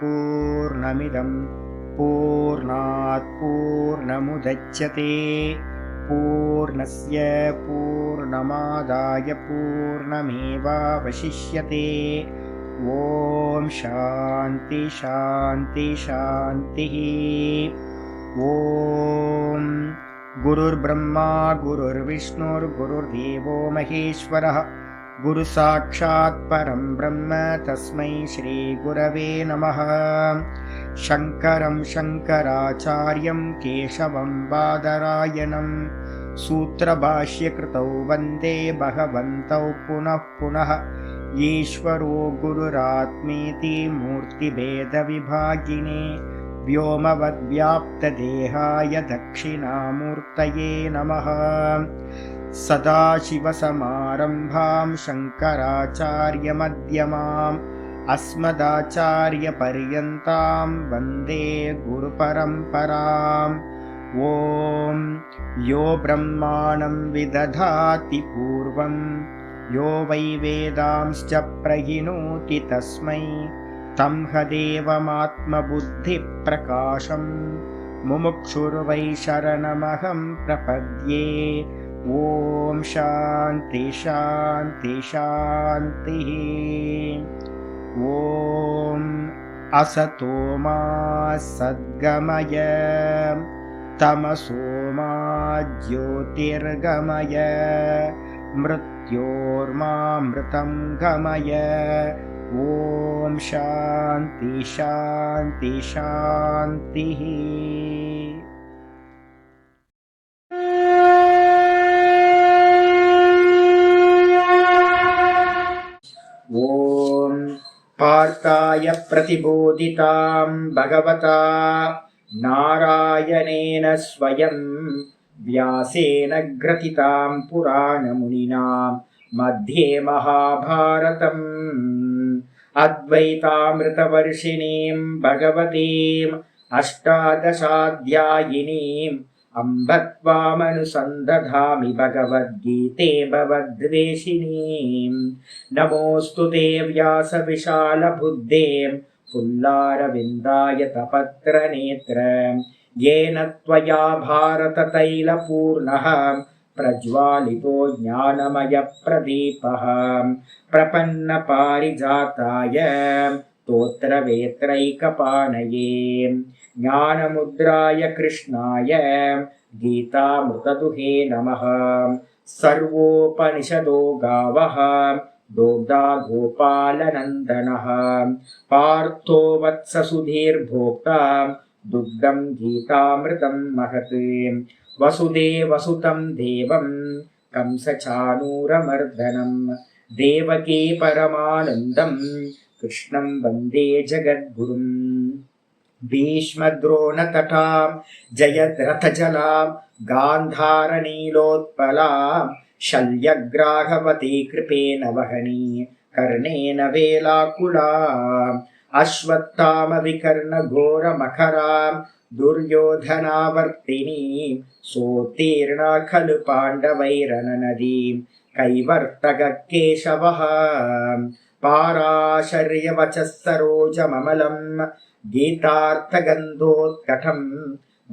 पूर्णमिदं पूर्णात् पूर्णमुदच्यते पूर्णस्य पूर्णमादाय पूर्णमेवावशिष्यते। ॐ शान्ति शान्ति शान्तिः। ॐ गुरुर्ब्रह्मा गुरुर्विष्णुर्गुरुर्देवो महेश्वरः गुरुसाक्षात् परं ब्रह्म तस्मै श्रीगुरवे नमः। शङ्करं शङ्कराचार्यं केशवं बादरायणं सूत्रभाष्यकृतौ वन्दे भगवन्तौ पुनः पुनः। ईश्वरो गुरुरात्मेति मूर्तिभेदविभागिने व्योमवद्व्याप्तदेहाय दक्षिणामूर्तये नमः। सदाशिवसमारम्भां शङ्कराचार्यमध्यमाम् अस्मदाचार्यपर्यन्तां वन्दे गुरुपरम्पराम्। ॐ यो ब्रह्माणं विदधाति पूर्वं यो वै वेदांश्च प्रहिणोति तस्मै तं हदेवमात्मबुद्धिप्रकाशं मुमुक्षुर्वै शरणमहं प्रपद्ये। ॐ शान्ति शान्ति शान्तिः। ॐ असतो मा सद्गमय तमसो मा ज्योतिर्गमय मृत्योर्मामृतं गमय। ॐ शान्ति शान्ति शान्तिः। ॐ पार्थाय प्रतिबोधितां भगवता नारायणेन स्वयं व्यासेन ग्रथितां पुराणमुनिना मध्ये महाभारतम् अद्वैतामृतवर्षिणीं भगवतीम् अष्टादशाध्यायिनीम् अम्ब त्वामनुसन्दधामि भगवद्गीते भवद्वेषिणीम्। नमोऽस्तु ते व्यासविशालबुद्धे पुल्लारविन्दाय तपत्रनेत्र येन त्वया भारततैलपूर्णः प्रज्वालितो ज्ञानमयप्रदीपः प्रपन्नपारिजाताय स्तोत्रवेत्रैकपाणये ज्ञानमुद्राय कृष्णाय गीतामृतदुहे नमः। सर्वोपनिषदो गावः दोग्धा गोपालनन्दनः पार्थो वत्ससुधीर्भोक्ता दुग्धं गीतामृतं महत्। वसुदेवसुतं देवं कंसचाणूरमर्दनं देवकी परमानन्दं कृष्णं वन्दे जगद्गुरुम्। भीष्मद्रोणतटां जयद्रथजलां गान्धारनीलोत्पलां शल्यग्राहवती कृपेण वहनी कर्णेन वेलाकुलाम् अश्वत्थामविकर्णघोरमखरां दुर्योधनावर्तिनीं सोत्तीर्णा खलु पाण्डवैरननदीं कैवर्तककेशवः पाराशर्यवचः सरोजममलं गीतार्थगन्धोत्कटं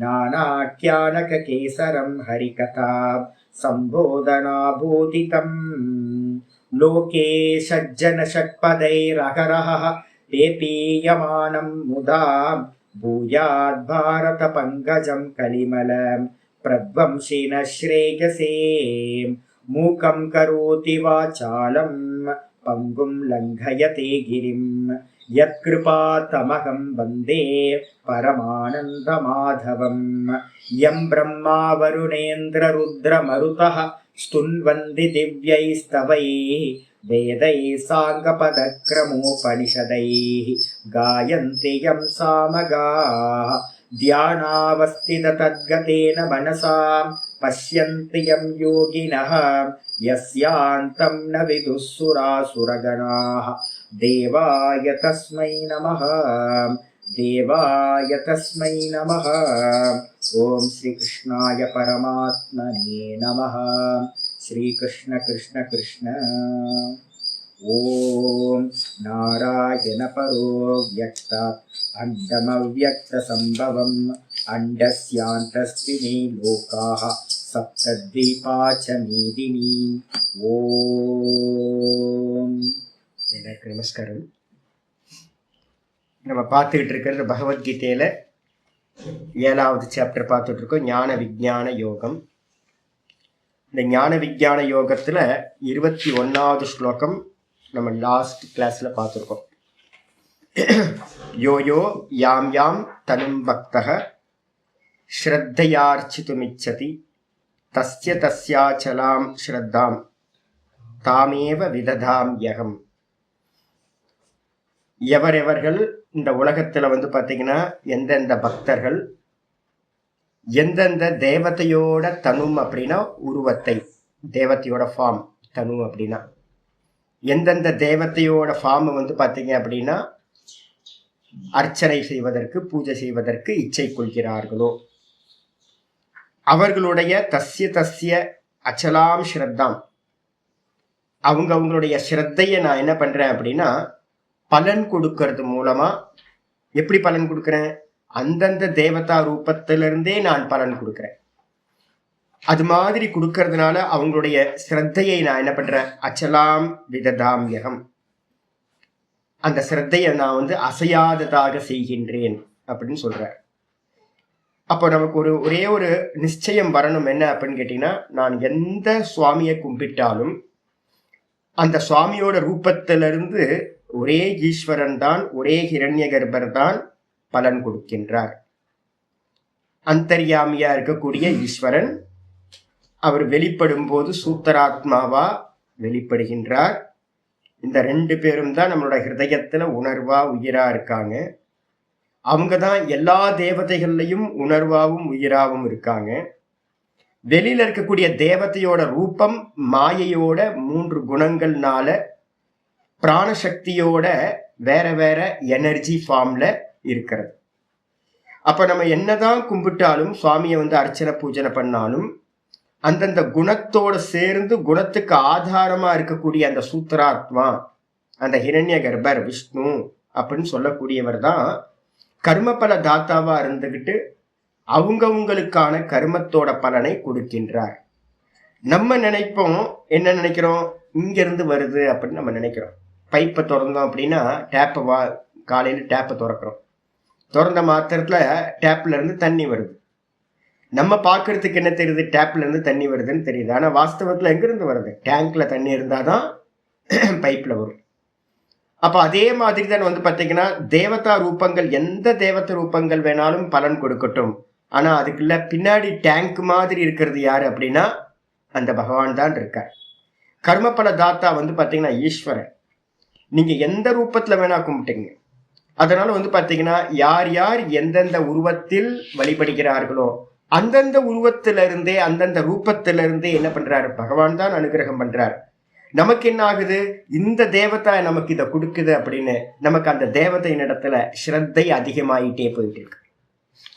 नानाख्यानककेसरं हरिकथा सम्बोधनाभूतितम्। लोके सज्जनषट्पदैरहरः पेपीयमानं मुदा भूयाद्भारतपङ्कजं कलिमलं प्रध्वंसिनः श्रेयसे। मूकं करोति वाचालं पङ्गुं लङ्घयते गिरिं यत्कृपातमहं वन्दे परमानन्दमाधवम्। यं ब्रह्मा वरुणेन्द्ररुद्रमरुतः स्तुन्वन्ति दिव्यैस्तवैः वेदैः साङ्गपदक्रमोपनिषदैः गायन्ति यं सामगाः ध्यानावस्थिततद्गतेन मनसा पश्यन्ति यं योगिनः यस्यान्तं न विदुः सुरासुरगणाः। देवाय तस्मै नमः देवाय तस्मै नमः। ॐ श्रीकृष्णाय परमात्मने नमः। श्रीकृष्ण कृष्ण कृष्ण। ஓம் நாராயண பரோ வியக்தாத் அண்டமவ்யக்த சம்பவம் அண்டஸ்யாந்தஸ்தினி லோகாஹ சப்தத்வீபாச்ச மேதினி. ஓம். எனக்கு நமஸ்காரம். நம்ம பார்த்துக்கிட்டு இருக்கிறது பகவத்கீதையில 7வது சாப்டர் பார்த்துட்டு இருக்கோம், ஞான விஞ்ஞான யோகம். இந்த ஞான விஞ்ஞான யோகத்துல 21வது ஸ்லோகம் நம்ம லாஸ்ட் கிளாஸ்ல பார்த்துருக்கோம். யோயோ யாம் யாம் தனும் பக்தः ஸ்ரத்தையார்ச்சிதுமிச்சதி தஸ்ய தஸ்யாச்சலாம் ஸ்ரத்தாம் தாமேவ விததாம் யகம். எவரெவர்கள் இந்த உலகத்துல பார்த்தீங்கன்னா எந்தெந்த பக்தர்கள் எந்தெந்த தேவதையோட தனும் அப்படின்னா உருவத்தை, தேவதையோட ஃபார்ம், தனு அப்படின்னா எந்தெந்த தேவதையோட ஃபார்ம் பார்த்தீங்க அப்படின்னா அர்ச்சனை செய்வதற்கு பூஜை செய்வதற்கு இச்சை கொள்கிறார்களோ அவர்களுடைய தஸ்ய தஸ்ய அச்சலாம் ஸ்ரத்தாம், அவங்களுடைய ஸ்ரத்தையை நான் என்ன பண்றேன் அப்படின்னா பலன் கொடுக்கறது மூலமா. எப்படி பலன் கொடுக்குறேன்? அந்தந்த தேவதா ரூபத்திலிருந்தே நான் பலன் கொடுக்குறேன். அது மாதிரி கொடுக்கறதுனால அவங்களுடைய ஸ்ரத்தையை நான் என்ன பண்றேன்? அச்சலாம் விததாம் யகம், அந்த ஸ்ரத்தையை நான் அசையாததாக செய்கின்றேன் அப்படின்னு சொல்றார். அப்போ நமக்கு ஒரே ஒரு நிச்சயம் வரணும். என்ன அப்படின்னு கேட்டீங்கன்னா, நான் எந்த சுவாமியை கும்பிட்டாலும் அந்த சுவாமியோட ரூபத்திலிருந்து ஒரே ஈஸ்வரன் தான், ஒரே ஹிரண்ய கர்ப்பர் தான் பலன் கொடுக்கின்றார். அந்தர்யாமியா இருக்கக்கூடிய ஈஸ்வரன் அவர் வெளிப்படும் போது சூத்தராத்மாவா வெளிப்படுகின்றார். இந்த 2 பேரும் தான் நம்மளோட ஹிருதயத்துல உணர்வா உயிரா இருக்காங்க. அவங்க தான் எல்லா தேவதைகள்லையும் உணர்வாவும் உயிராவும் இருக்காங்க. வெளியில இருக்கக்கூடிய தேவதையோட ரூபம் மாயையோட 3 குணங்கள்னால பிராணசக்தியோட வேற வேற எனர்ஜி ஃபார்ம்ல இருக்கிறது. அப்ப நம்ம என்னதான் கும்பிட்டாலும் சுவாமியை அர்ச்சனை பூஜனை பண்ணாலும் அந்தந்த குணத்தோட சேர்ந்து குணத்துக்கு ஆதாரமா இருக்கக்கூடிய அந்த சூத்திராத்மா, அந்த ஹிரண்ய கர்ப்பர் விஷ்ணு அப்படின்னு சொல்லக்கூடியவர் தான் கர்மபல தாத்தாவா இருந்துகிட்டு அவங்கவுங்களுக்கான கர்மத்தோட பலனை கொடுக்கின்றார். நம்ம நினைப்போம், என்ன நினைக்கிறோம்? இங்க இருந்து வருது அப்படின்னு நம்ம நினைக்கிறோம். பைப்பை திறந்தோம் அப்படின்னா டேப்பை காலையில டேப்பை திறக்கிறோம், திறந்த மாத்திரத்துல டேப்ல இருந்து தண்ணி வருது. நம்ம பாக்குறதுக்கு என்ன தெரியுது? டேப்ல இருந்து தண்ணி வருதுன்னு தெரியுது. ஆனா வாஸ்தவத்துல எங்க இருந்து வருது? டேங்க்ல தண்ணி இருந்தாதான் பைப்ல வரும். அப்ப அதே மாதிரி தான் பாத்தீங்கன்னா தேவதா ரூபங்கள், எந்த தேவத ரூபங்கள் வேணாலும் பலன் கொடுக்கட்டும். ஆனா அதுக்குள்ள பின்னாடி டேங்க் மாதிரி இருக்கிறது யாரு அப்படின்னா அந்த பகவான் தான் இருக்கார். கர்மபல தாத்தா பாத்தீங்கன்னா ஈஸ்வரன். நீங்க எந்த ரூபத்துல வேணா கும்பிட்டீங்க. அதனால பாத்தீங்கன்னா யார் யார் எந்தெந்த உருவத்தில் வழிபடுகிறார்களோ அந்தந்த உருவத்திலிருந்தே அந்தந்த ரூபத்திலிருந்தே என்ன பண்றாரு? பகவான் தான் அனுகிரகம் பண்றார். நமக்கு என்ன ஆகுது? இந்த தேவதை நமக்கு இதை கொடுக்குது அப்படின்னு நமக்கு அந்த தேவதையின் இடத்துல ஸ்ரத்தை அதிகமாயிட்டே போயிட்டு இருக்கு.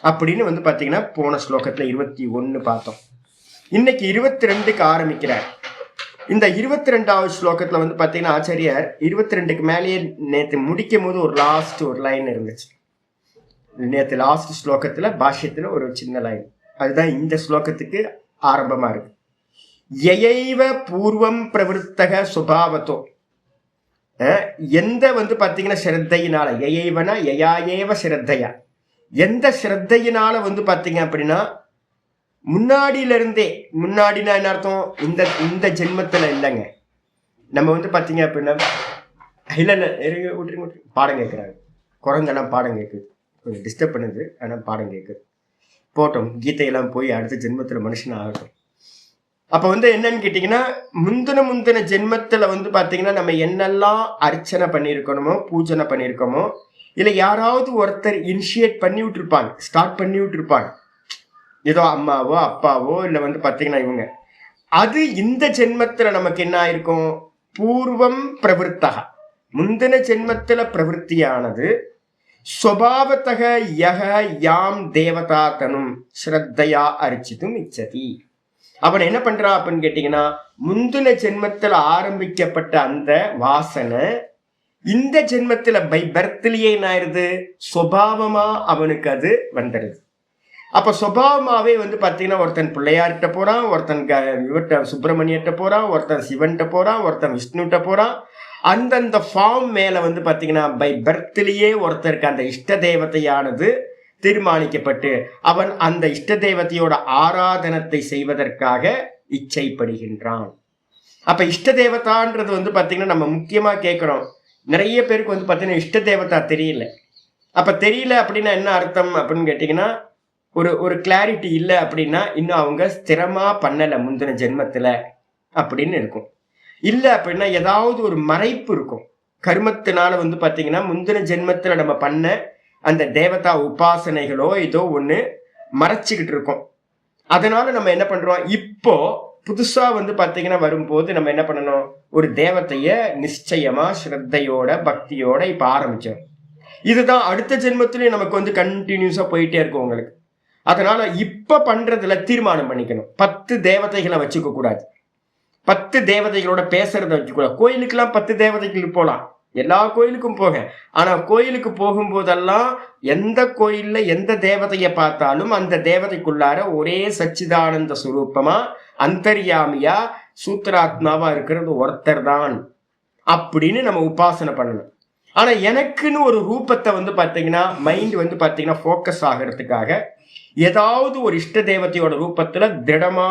அப்படின்னு பாத்தீங்கன்னா போன ஸ்லோகத்துல 21 பார்த்தோம். இன்னைக்கு 22க்கு ஆரம்பிக்கிறார். இந்த 22வது ஸ்லோகத்துல பாத்தீங்கன்னா ஆச்சாரியார் 22க்கு மேலேயே நேற்று முடிக்கும் போது ஒரு லைன் இருந்துச்சு. நேற்று லாஸ்ட் ஸ்லோகத்துல பாஷ்யத்துல ஒரு சின்ன லைன், அதுதான் இந்த ஸ்லோகத்துக்கு ஆரம்பமா இருக்கு. யயைவ பூர்வம் பிரவருத்தக சுபாவத்தோ, எந்த பாத்தீங்கன்னா ஸ்ரத்தையினால, யயைவனா யயாயேவ ஸ்ரத்தையா, எந்த ஸ்ரத்தையினால பாத்தீங்க அப்படின்னா முன்னாடியில இருந்தே, முன்னாடினா என்ன அர்த்தம்? இந்த ஜென்மத்துல இல்லைங்க. நம்ம பாத்தீங்க அப்படின்னா இல்ல பாடம் கேட்கிறாங்க, குரங்கெல்லாம் பாடம் கேட்குது, கொஞ்சம் டிஸ்டர்ப் பண்ணுது. ஆனா பாடம் கேட்குது. போட்டோம், கீதையெல்லாம் போய் அடுத்த ஜென்மத்துல மனுஷன் ஆகட்டும். அப்ப என்னன்னு கேட்டீங்கன்னா முந்தின ஜென்மத்துல பாத்தீங்கன்னா நம்ம என்னெல்லாம் அர்ச்சனை பண்ணியிருக்கணுமோ, பூஜனை பண்ணியிருக்கோமோ, இல்ல யாராவது ஒருத்தர் இனிஷியேட் பண்ணி விட்டுருப்பாங்க, ஸ்டார்ட் பண்ணி விட்டுருப்பாங்க. ஏதோ அம்மாவோ அப்பாவோ இல்ல பாத்தீங்கன்னா இவங்க, அது இந்த ஜென்மத்துல நமக்கு என்ன ஆயிருக்கும்? பூர்வம் பிரவருத்தக, முந்தின ஜென்மத்துல பிரவருத்தியானது ஸ்வபாவத்தக யக யாம் தேவதா தனும் ஸ்ரத்தையா அர்ச்சித்தும் இச்சதி. அவன் என்ன பண்றான் அப்படின்னு கேட்டீங்கன்னா, முந்தின ஜென்மத்துல ஆரம்பிக்கப்பட்ட அந்த வாசனை இந்த ஜென்மத்துல பை பர்த்லயே என்ன ஆயிருது, சுபாவமா அவனுக்கு அது வந்துடுது. அப்ப சுபாவமாவே வந்து பாத்தீங்கன்னா, ஒருத்தன் பிள்ளையார்கிட்ட போறான், ஒருத்தன் இவர்கிட்ட சுப்பிரமணியர்கிட்ட போறான், ஒருத்தன் சிவன்கிட்ட போறான், ஒருத்தன் விஷ்ணுகிட்ட போறான். அந்தந்த ஃபார்ம் மேல வந்து பாத்தீங்கன்னா பை பர்த்லயே ஒருத்தருக்கு அந்த இஷ்ட தேவதையானது தீர்மானிக்கப்பட்டு அவன் அந்த இஷ்ட தேவதையோட ஆராதனத்தை செய்வதற்காக இச்சைப்படுகின்றான். அப்ப இஷ்ட தேவதான்றது வந்து பாத்தீங்கன்னா நம்ம முக்கியமா கேட்கிறோம். நிறைய பேருக்கு வந்து பாத்தீங்கன்னா இஷ்ட தேவதா தெரியல. அப்ப தெரியல அப்படின்னா என்ன அர்த்தம் அப்படின்னு கேட்டீங்கன்னா, ஒரு கிளாரிட்டி இல்லை அப்படின்னா இன்னும் அவங்க ஸ்திரமா பண்ணல முந்தின ஜென்மத்துல அப்படின்னு இருக்கும். இல்லை அப்படின்னா ஏதாவது ஒரு மறைப்பு இருக்கும். கர்மத்தினால வந்து பாத்தீங்கன்னா முந்தின ஜென்மத்துல நம்ம பண்ண அந்த தேவதா உபாசனைகளோ ஏதோ ஒண்ணு மறைச்சுக்கிட்டு இருக்கோம். அதனால நம்ம என்ன பண்றோம், இப்போ புதுசா வந்து பாத்தீங்கன்னா வரும்போது நம்ம என்ன பண்ணணும், ஒரு தேவதைய நிச்சயமா ஸ்ரத்தையோட பக்தியோட இப்ப ஆரம்பிச்சோம். இதுதான் அடுத்த ஜென்மத்திலயும் நமக்கு வந்து கண்டினியூஸா போயிட்டே இருக்கும் உங்களுக்கு. அதனால இப்ப பண்றதுல தீர்மானம் பண்ணிக்கணும். 10 தேவதைகளை வச்சுக்க கூடாது, 10 தேவதைகளோட பேசுறத வச்சுக்கூடாது. கோயிலுக்கெல்லாம் 10 தேவதைகள் போலாம், எல்லா கோயிலுக்கும் போக. ஆனா கோயிலுக்கு போகும்போதெல்லாம் எந்த கோயில்ல எந்த தேவதையை பார்த்தாலும் அந்த தேவதைக்குள்ளார ஒரே சச்சிதானந்த சுரூபமா அந்தர்யாமியா சூத்திராத்மாவா இருக்கிறது ஒருத்தர் தான் அப்படின்னு நம்ம உபாசனை பண்ணணும். ஆனா எனக்குன்னு ஒரு ரூபத்தை வந்து பாத்தீங்கன்னா மைண்ட் வந்து பாத்தீங்கன்னா ஃபோக்கஸ் ஆகிறதுக்காக ஏதாவது ஒரு இஷ்ட தேவதையோட ரூபத்துல திடமா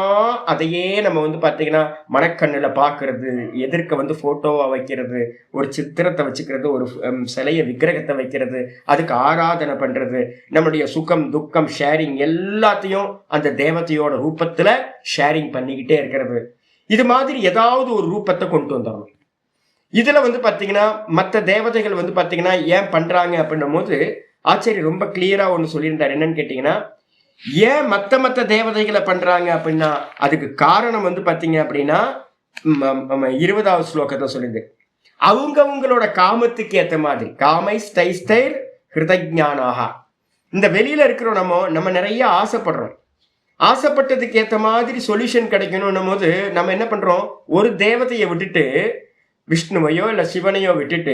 அதையே நம்ம வந்து பாத்தீங்கன்னா மனக்கண்ணுல பாக்குறது, எதிர்க்க வந்து போட்டோவா வைக்கிறது, ஒரு சித்திரத்தை வச்சுக்கிறது, ஒரு சிலைய விக்கிரகத்தை வைக்கிறது, அதுக்கு ஆராதனை பண்றது, நம்மளுடைய சுகம் துக்கம் ஷேரிங் எல்லாத்தையும் அந்த தேவதையோட ரூபத்துல ஷேரிங் பண்ணிக்கிட்டே இருக்கிறது. இது மாதிரி ஏதாவது ஒரு ரூபத்தை கொண்டு வந்துடணும். இதுல வந்து பாத்தீங்கன்னா மற்ற தேவதைகள் வந்து பாத்தீங்கன்னா ஏன் பண்றாங்க அப்படின்னும் போது ஆச்சரியம் ரொம்ப கிளியரா ஒண்ணு சொல்லியிருந்தார். என்னன்னு கேட்டீங்கன்னா, ஏன் மத்த தேவதைகளை பண்றாங்க அப்படின்னா அதுக்கு காரணம் வந்து பாத்தீங்க அப்படின்னா 20வது ஸ்லோகத்தை சொல்லுது, அவங்களோட காமத்துக்கு ஏத்த மாதிரி காமை ஸ்தைஸ்தைர் ஹிருதஜானாகா. இந்த வெளியில இருக்கிறோம், நம்ம நிறைய ஆசைப்படுறோம். ஆசைப்பட்டதுக்கு ஏத்த மாதிரி சொல்யூஷன் கிடைக்கணும் போது நம்ம என்ன பண்றோம், ஒரு தேவதையை விட்டுட்டு விஷ்ணுவையோ இல்ல சிவனையோ விட்டுட்டு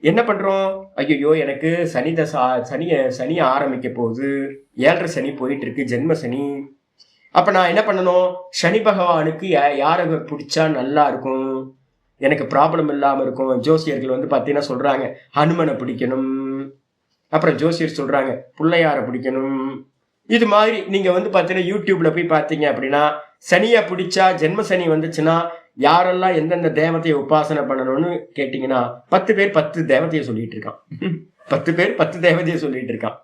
என்ன பண்றோம், ஐயோ எனக்கு சனி ஆரம்பிக்க போகுது, 7.5 சனி போயிட்டு இருக்கு, ஜென்ம சனி. அப்ப நான் என்ன பண்ணணும், சனி பகவானுக்கு யாரை பிடிச்சா நல்லா இருக்கும், எனக்கு ப்ராப்ளம் இல்லாம இருக்கும். ஜோசியர்கள் வந்து பாத்தீங்கன்னா சொல்றாங்க ஹனுமனை பிடிக்கணும், அப்புறம் ஜோசியர் சொல்றாங்க பிள்ளையார பிடிக்கணும். இது மாதிரி நீங்க வந்து பாத்தீங்கன்னா யூடியூப்ல போய் பாத்தீங்க அப்படின்னா சனியை பிடிச்சா ஜென்ம சனி வந்துச்சுன்னா யாரெல்லாம் எந்தெந்த தேவதையை உபாசனை பண்ணணும்னு கேட்டீங்கன்னா 10 பேர் 10 தேவதையை சொல்லிட்டு இருக்கான். 10 பேர் 10 தேவதையை சொல்லிட்டு இருக்கான்.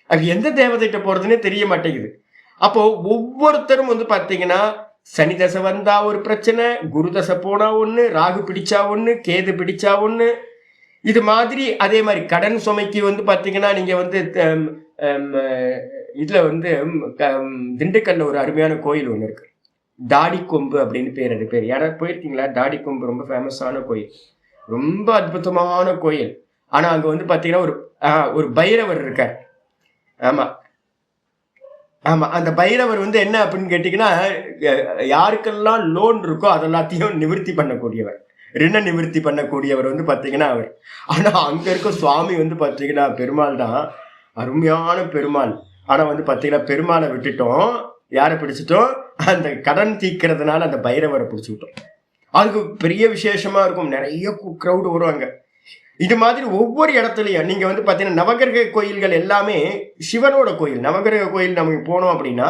அது எந்த தேவதைகிட்ட போறதுன்னே தெரிய மாட்டேங்குது. அப்போ ஒவ்வொருத்தரும் வந்து பாத்தீங்கன்னா சனி தசை வந்தா ஒரு பிரச்சனை, குரு தசை போனா ஒண்ணு, ராகு பிடிச்சா ஒண்ணு, கேது பிடிச்சா ஒண்ணு. இது மாதிரி அதே மாதிரி கடன் சுமைக்கு வந்து பாத்தீங்கன்னா நீங்க வந்து இதுல வந்து திண்டுக்கல்ல ஒரு அருமையான கோயில் ஒண்ணு இருக்கு, தாடிக்கொம்பு அப்படின்னு பேர். அது பேர் யாராவது போயிருக்கீங்களா? தாடிக்கொம்பு ரொம்ப ஃபேமஸான கோயில், ரொம்ப அற்புதமான கோயில். ஆனா அங்க வந்து பாத்தீங்கன்னா ஒரு பைரவர் இருக்கார். ஆமா ஆமா, அந்த பைரவர் வந்து என்ன அப்படின்னு கேட்டீங்கன்னா யாருக்கெல்லாம் லோன் இருக்கோ அதெல்லாத்தையும் நிவர்த்தி பண்ணக்கூடியவர், ரிண நிவர்த்தி பண்ணக்கூடியவர் வந்து பாத்தீங்கன்னா அவர். ஆனா அங்க இருக்க சுவாமி வந்து பாத்தீங்கன்னா பெருமாள் தான், அருமையான பெருமாள். ஆனா வந்து பாத்தீங்கன்னா பெருமாளை விட்டுட்டோம், யாரை பிடிச்சிட்டோம், அந்த கடன் தீக்கிறதுனால அந்த பைரவரை பிடிச்சுக்கிட்டோம். அதுக்கு பெரிய விசேஷமா இருக்கும், நிறைய க்ரௌடு வருவாங்க. இது மாதிரி ஒவ்வொரு இடத்துலயும் நீங்க வந்து பாத்தீங்கன்னா நவகிரக கோயில்கள் எல்லாமே சிவனோட கோயில். நவகிரக கோயில் நமக்கு போனோம் அப்படின்னா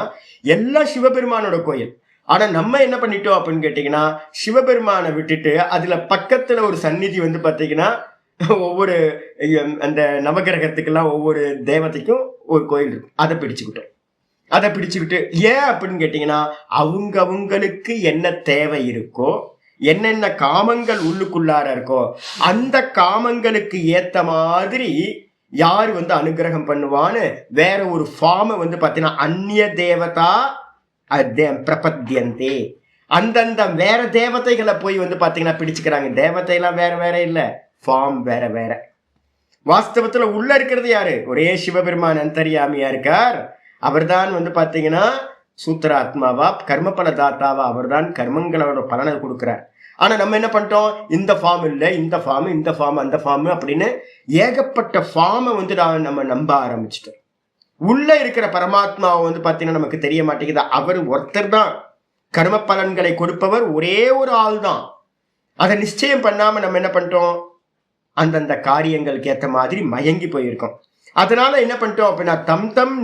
எல்லாம் சிவபெருமானோட கோயில். ஆனா நம்ம என்ன பண்ணிட்டோம் அப்படின்னு கேட்டீங்கன்னா சிவபெருமானை விட்டுட்டு அதுல பக்கத்துல ஒரு சந்நிதி வந்து பாத்தீங்கன்னா ஒவ்வொரு அந்த நவகிரகத்துக்கெல்லாம் ஒவ்வொரு தேவதைக்கும் ஒரு கோயில் இருக்கும், அதை பிடிச்சுக்கிட்டு ஏன் அப்படின்னு கேட்டீங்கன்னா அவங்களுக்கு என்ன தேவை இருக்கோ, என்னென்ன காமங்கள் உள்ளுக்குள்ளார இருக்கோ அந்த காமங்களுக்கு ஏத்த மாதிரி யாரு வந்து அனுகிரகம் பண்ணுவான்னு வேற ஒரு ஃபார்மை வந்து பாத்தீங்கன்னா அந்நிய தேவதா பிரபத்யந்தே, அந்தந்த வேற தேவதைகளை போய் வந்து பாத்தீங்கன்னா பிடிச்சுக்கிறாங்க. தேவதையெல்லாம் வேற வேற இல்ல, ஃபார்ம் வேற வேற. வாஸ்தவத்துல உள்ள இருக்கிறது யாரு, ஒரே சிவபெருமான் அந்தர்யாமியா இருக்கார். அவர் தான் வந்து பாத்தீங்கன்னா சூத்திராத்மாவா கர்மபல தாத்தாவா அவர் தான் கர்மங்களோட பலனை கொடுக்கிறார். ஆனா நம்ம என்ன பண்ணிட்டோம், இந்த ஃபார்ம் இல்லை, இந்த ஃபார்ம், இந்த ஃபார்ம், அந்த ஃபார்ம் அப்படின்னு ஏகப்பட்ட ஃபார்மை வந்து நம்ம நம்ப ஆரம்பிச்சிட்டோம். உள்ள இருக்கிற பரமாத்மாவை வந்து பாத்தீங்கன்னா நமக்கு தெரிய மாட்டேங்குது. அவர் ஒருத்தர் தான், கர்ம பலன்களை கொடுப்பவர் ஒரே ஒரு ஆள் தான். அதை நிச்சயம் பண்ணாம நம்ம என்ன பண்ணிட்டோம், அந்தந்த காரியங்களுக்கு ஏற்ற மாதிரி மயங்கி போயிருக்கோம். அதனால என்ன பண்ணிட்டோம் அப்படின்னா, தம் தம்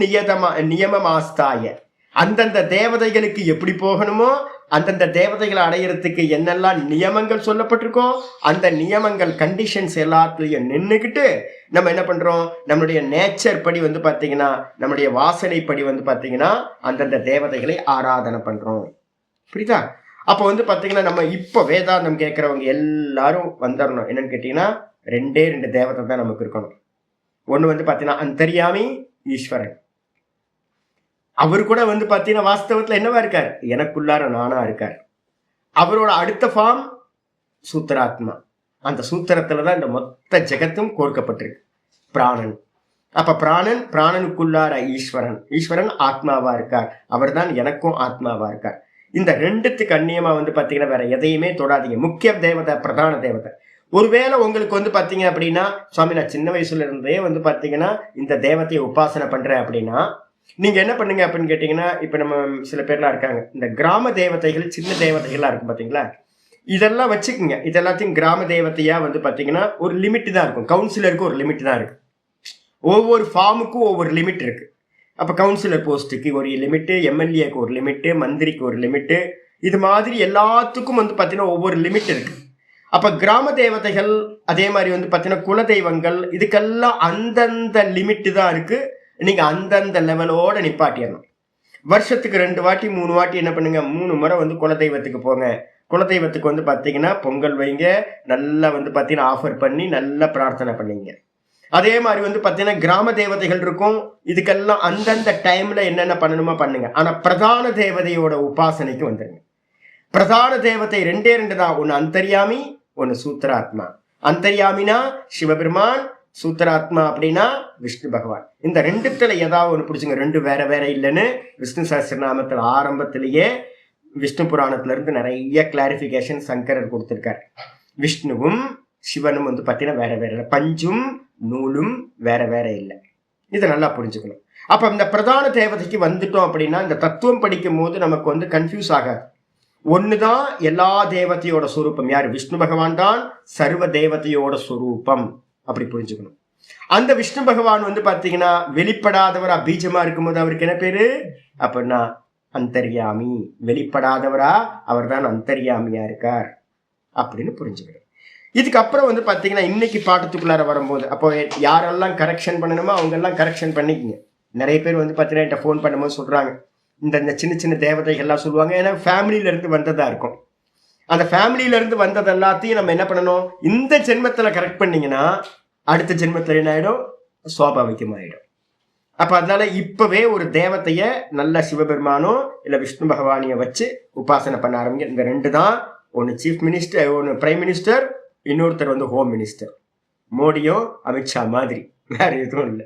நியமமாஸ்தாய, அந்தந்த தேவதைகளுக்கு எப்படி போகணுமோ அந்தந்த தேவதைகளை அடையிறதுக்கு என்னெல்லாம் நியமங்கள் சொல்லப்பட்டிருக்கோ அந்த நியமங்கள் கண்டிஷன்ஸ் எல்லாத்துலயும் நின்றுக்கிட்டு நம்ம என்ன பண்றோம், நம்மளுடைய நேச்சர் படி வந்து பாத்தீங்கன்னா, நம்மளுடைய வாசனை படி வந்து பாத்தீங்கன்னா அந்தந்த தேவதைகளை ஆராதனை பண்றோம். புரியுதா? அப்ப வந்து பாத்தீங்கன்னா நம்ம இப்ப வேதாந்தம் கேட்கறவங்க எல்லாரும் வந்துடணும். என்னன்னு கேட்டீங்கன்னா, 2 தேவதை தான் நமக்கு இருக்கணும். ஒண்ணு வந்து பாத்தீங்கன்னா அந்தர்யாமி ஈஸ்வரன். அவரு கூட வந்து பாத்தீங்கன்னா வாஸ்தவத்துல என்னவா இருக்காரு, எனக்குள்ளார நானா இருக்காரு. அவரோட அடுத்த ஃபார்ம் சூத்திராத்மா. அந்த சூத்திரத்துலதான் இந்த மொத்த ஜெகத்தும் கோர்க்கப்பட்டிருக்கு, பிராணன். அப்ப பிராணனுக்குள்ளார ஈஸ்வரன் ஆத்மாவா இருக்கார். அவர் தான் எனக்கும் ஆத்மாவா இருக்கார். இந்த 2த்துக்கு அந்நியமா வந்து பாத்தீங்கன்னா வேற எதையுமே தொடாதீங்க. முக்கிய தேவதை, பிரதான தேவதை. ஒருவேளை உங்களுக்கு வந்து பாத்தீங்க அப்படின்னா, சுவாமி நான் சின்ன வயசுல இருந்தே வந்து பாத்தீங்கன்னா இந்த தேவதையை உபாசனை பண்றேன் அப்படின்னா, நீங்க என்ன பண்ணுங்க அப்படின்னு கேட்டீங்கன்னா, இப்ப நம்ம சில பேர்லாம் இருக்காங்க, இந்த கிராம தேவதைகள், சின்ன தேவதைகள்லாம் இருக்கு பாத்தீங்களா, இதெல்லாம் வச்சுக்குங்க. இதெல்லாத்தையும் கிராம தேவதையா வந்து பாத்தீங்கன்னா ஒரு லிமிட் தான் இருக்கும். கவுன்சிலருக்கு ஒரு லிமிட் தான் இருக்கு. ஒவ்வொரு ஃபார்முக்கும் ஒவ்வொரு லிமிட் இருக்கு. அப்ப கவுன்சிலர் போஸ்ட்டுக்கு ஒரு லிமிட்டு, எம்எல்ஏக்கு ஒரு லிமிட்டு, மந்திரிக்கு ஒரு லிமிட்டு, இது மாதிரி எல்லாத்துக்கும் வந்து பாத்தீங்கன்னா ஒவ்வொரு லிமிட் இருக்கு. அப்ப கிராம தேவதைகள் அதே மாதிரி வந்து பாத்தீங்கன்னா குல தெய்வங்கள், இதுக்கெல்லாம் அந்தந்த லிமிட் தான் இருக்கு. நீங்க அந்தந்த லெவலோட நிப்பாட்டிடணும். வருஷத்துக்கு 2 வாட்டி 3 வாட்டி என்ன பண்ணுங்க, 3 முறை வந்து குலதெய்வத்துக்கு போங்க. குலதெய்வத்துக்கு வந்து பாத்தீங்கன்னா பொங்கல் வைங்க, நல்லா வந்து பாத்தீங்கன்னா ஆஃபர் பண்ணி நல்லா பிரார்த்தனை பண்ணீங்க. அதே மாதிரி வந்து பாத்தீங்கன்னா கிராம தேவதைகள் இருக்கும், இதுக்கெல்லாம் அந்தந்த டைம்ல என்னென்ன பண்ணணுமோ பண்ணுங்க. ஆனா பிரதான தேவதையோட உபாசனைக்கு வந்துருங்க. பிரதான தேவதை 2 தான். ஒன்னு அந்தர்யாமி, ஒன்னு சூத்திராத்மா. அந்தர்யாமினா சிவபெருமான், சூத்திராத்மா அப்படின்னா விஷ்ணு பகவான். இந்த 2த்துல ஏதாவது ஒன்று பிடிச்சுங்க. 2 வேற வேற இல்லைன்னு விஷ்ணு சஹஸ்ரநாமத்துல ஆரம்பத்திலேயே விஷ்ணு புராணத்துல இருந்து நிறைய கிளாரிபிகேஷன் சங்கரர் கொடுத்திருக்காரு. விஷ்ணுவும் சிவனும் வந்து பாத்தீங்கன்னா வேற வேற இல்லை, பஞ்சும் நூலும் வேற வேற இல்லை. இதை நல்லா புரிஞ்சுக்கணும். அப்ப இந்த பிரதான தேவதைக்கு வந்துட்டோம் அப்படின்னா, இந்த தத்துவம் படிக்கும் போது நமக்கு வந்து கன்ஃபியூஸ் ஆகாது. ஒண்ணுதான் எல்லா தேவதையோட சொரூபம். யாரு? விஷ்ணு பகவான் தான் சர்வ தேவதையோட சொரூபம். அப்படி புரிஞ்சுக்கணும். அந்த விஷ்ணு பகவான் வந்து பாத்தீங்கன்னா வெளிப்படாதவரா பீஜமா இருக்கும்போது அவருக்கு என்ன பேரு அப்படின்னா அந்தர்யாமி. வெளிப்படாதவரா அவர் தான் அந்தர்யாமியா இருக்கார் அப்படின்னு புரிஞ்சுக்கணும். இதுக்கப்புறம் வந்து பாத்தீங்கன்னா இன்னைக்கு பாட்டத்துக்குள்ளார வரும்போது, அப்போ யாரெல்லாம் கரெக்ஷன் பண்ணணுமோ அவங்க எல்லாம் கரெக்ஷன் பண்ணிக்கங்க. நிறைய பேர் வந்து பாத்தீங்கன்னா என்கிட்ட ஃபோன் பண்ணும்போது சொல்றாங்க, இந்த சின்ன சின்ன தேவதைகள்லாம் சொல்லுவாங்க, ஏன்னா ஃபேமிலியில இருந்து வந்ததா இருக்கும். அந்த ஃபேமிலியில இருந்து வந்தது எல்லாத்தையும் நம்ம என்ன பண்ணணும், இந்த ஜென்மத்துல கரெக்ட் பண்ணீங்கன்னா அடுத்த ஜென்மத்துல என்ன ஆயிடும், சுவாபாவிகமாயிடும். அப்ப அதனால இப்பவே ஒரு தேவதைய நல்ல சிவபெருமானோ இல்ல விஷ்ணு பகவானிய வச்சு உபாசனை பண்ண ஆரம்பிங்க. இந்த 2 தான். ஒன்னு சீஃப் மினிஸ்டர், ஒன்னு பிரைம் மினிஸ்டர், இன்னொருத்தர் வந்து ஹோம் மினிஸ்டர். மோடியோ அமித்ஷா மாதிரி, வேற எதுவும் இல்லை.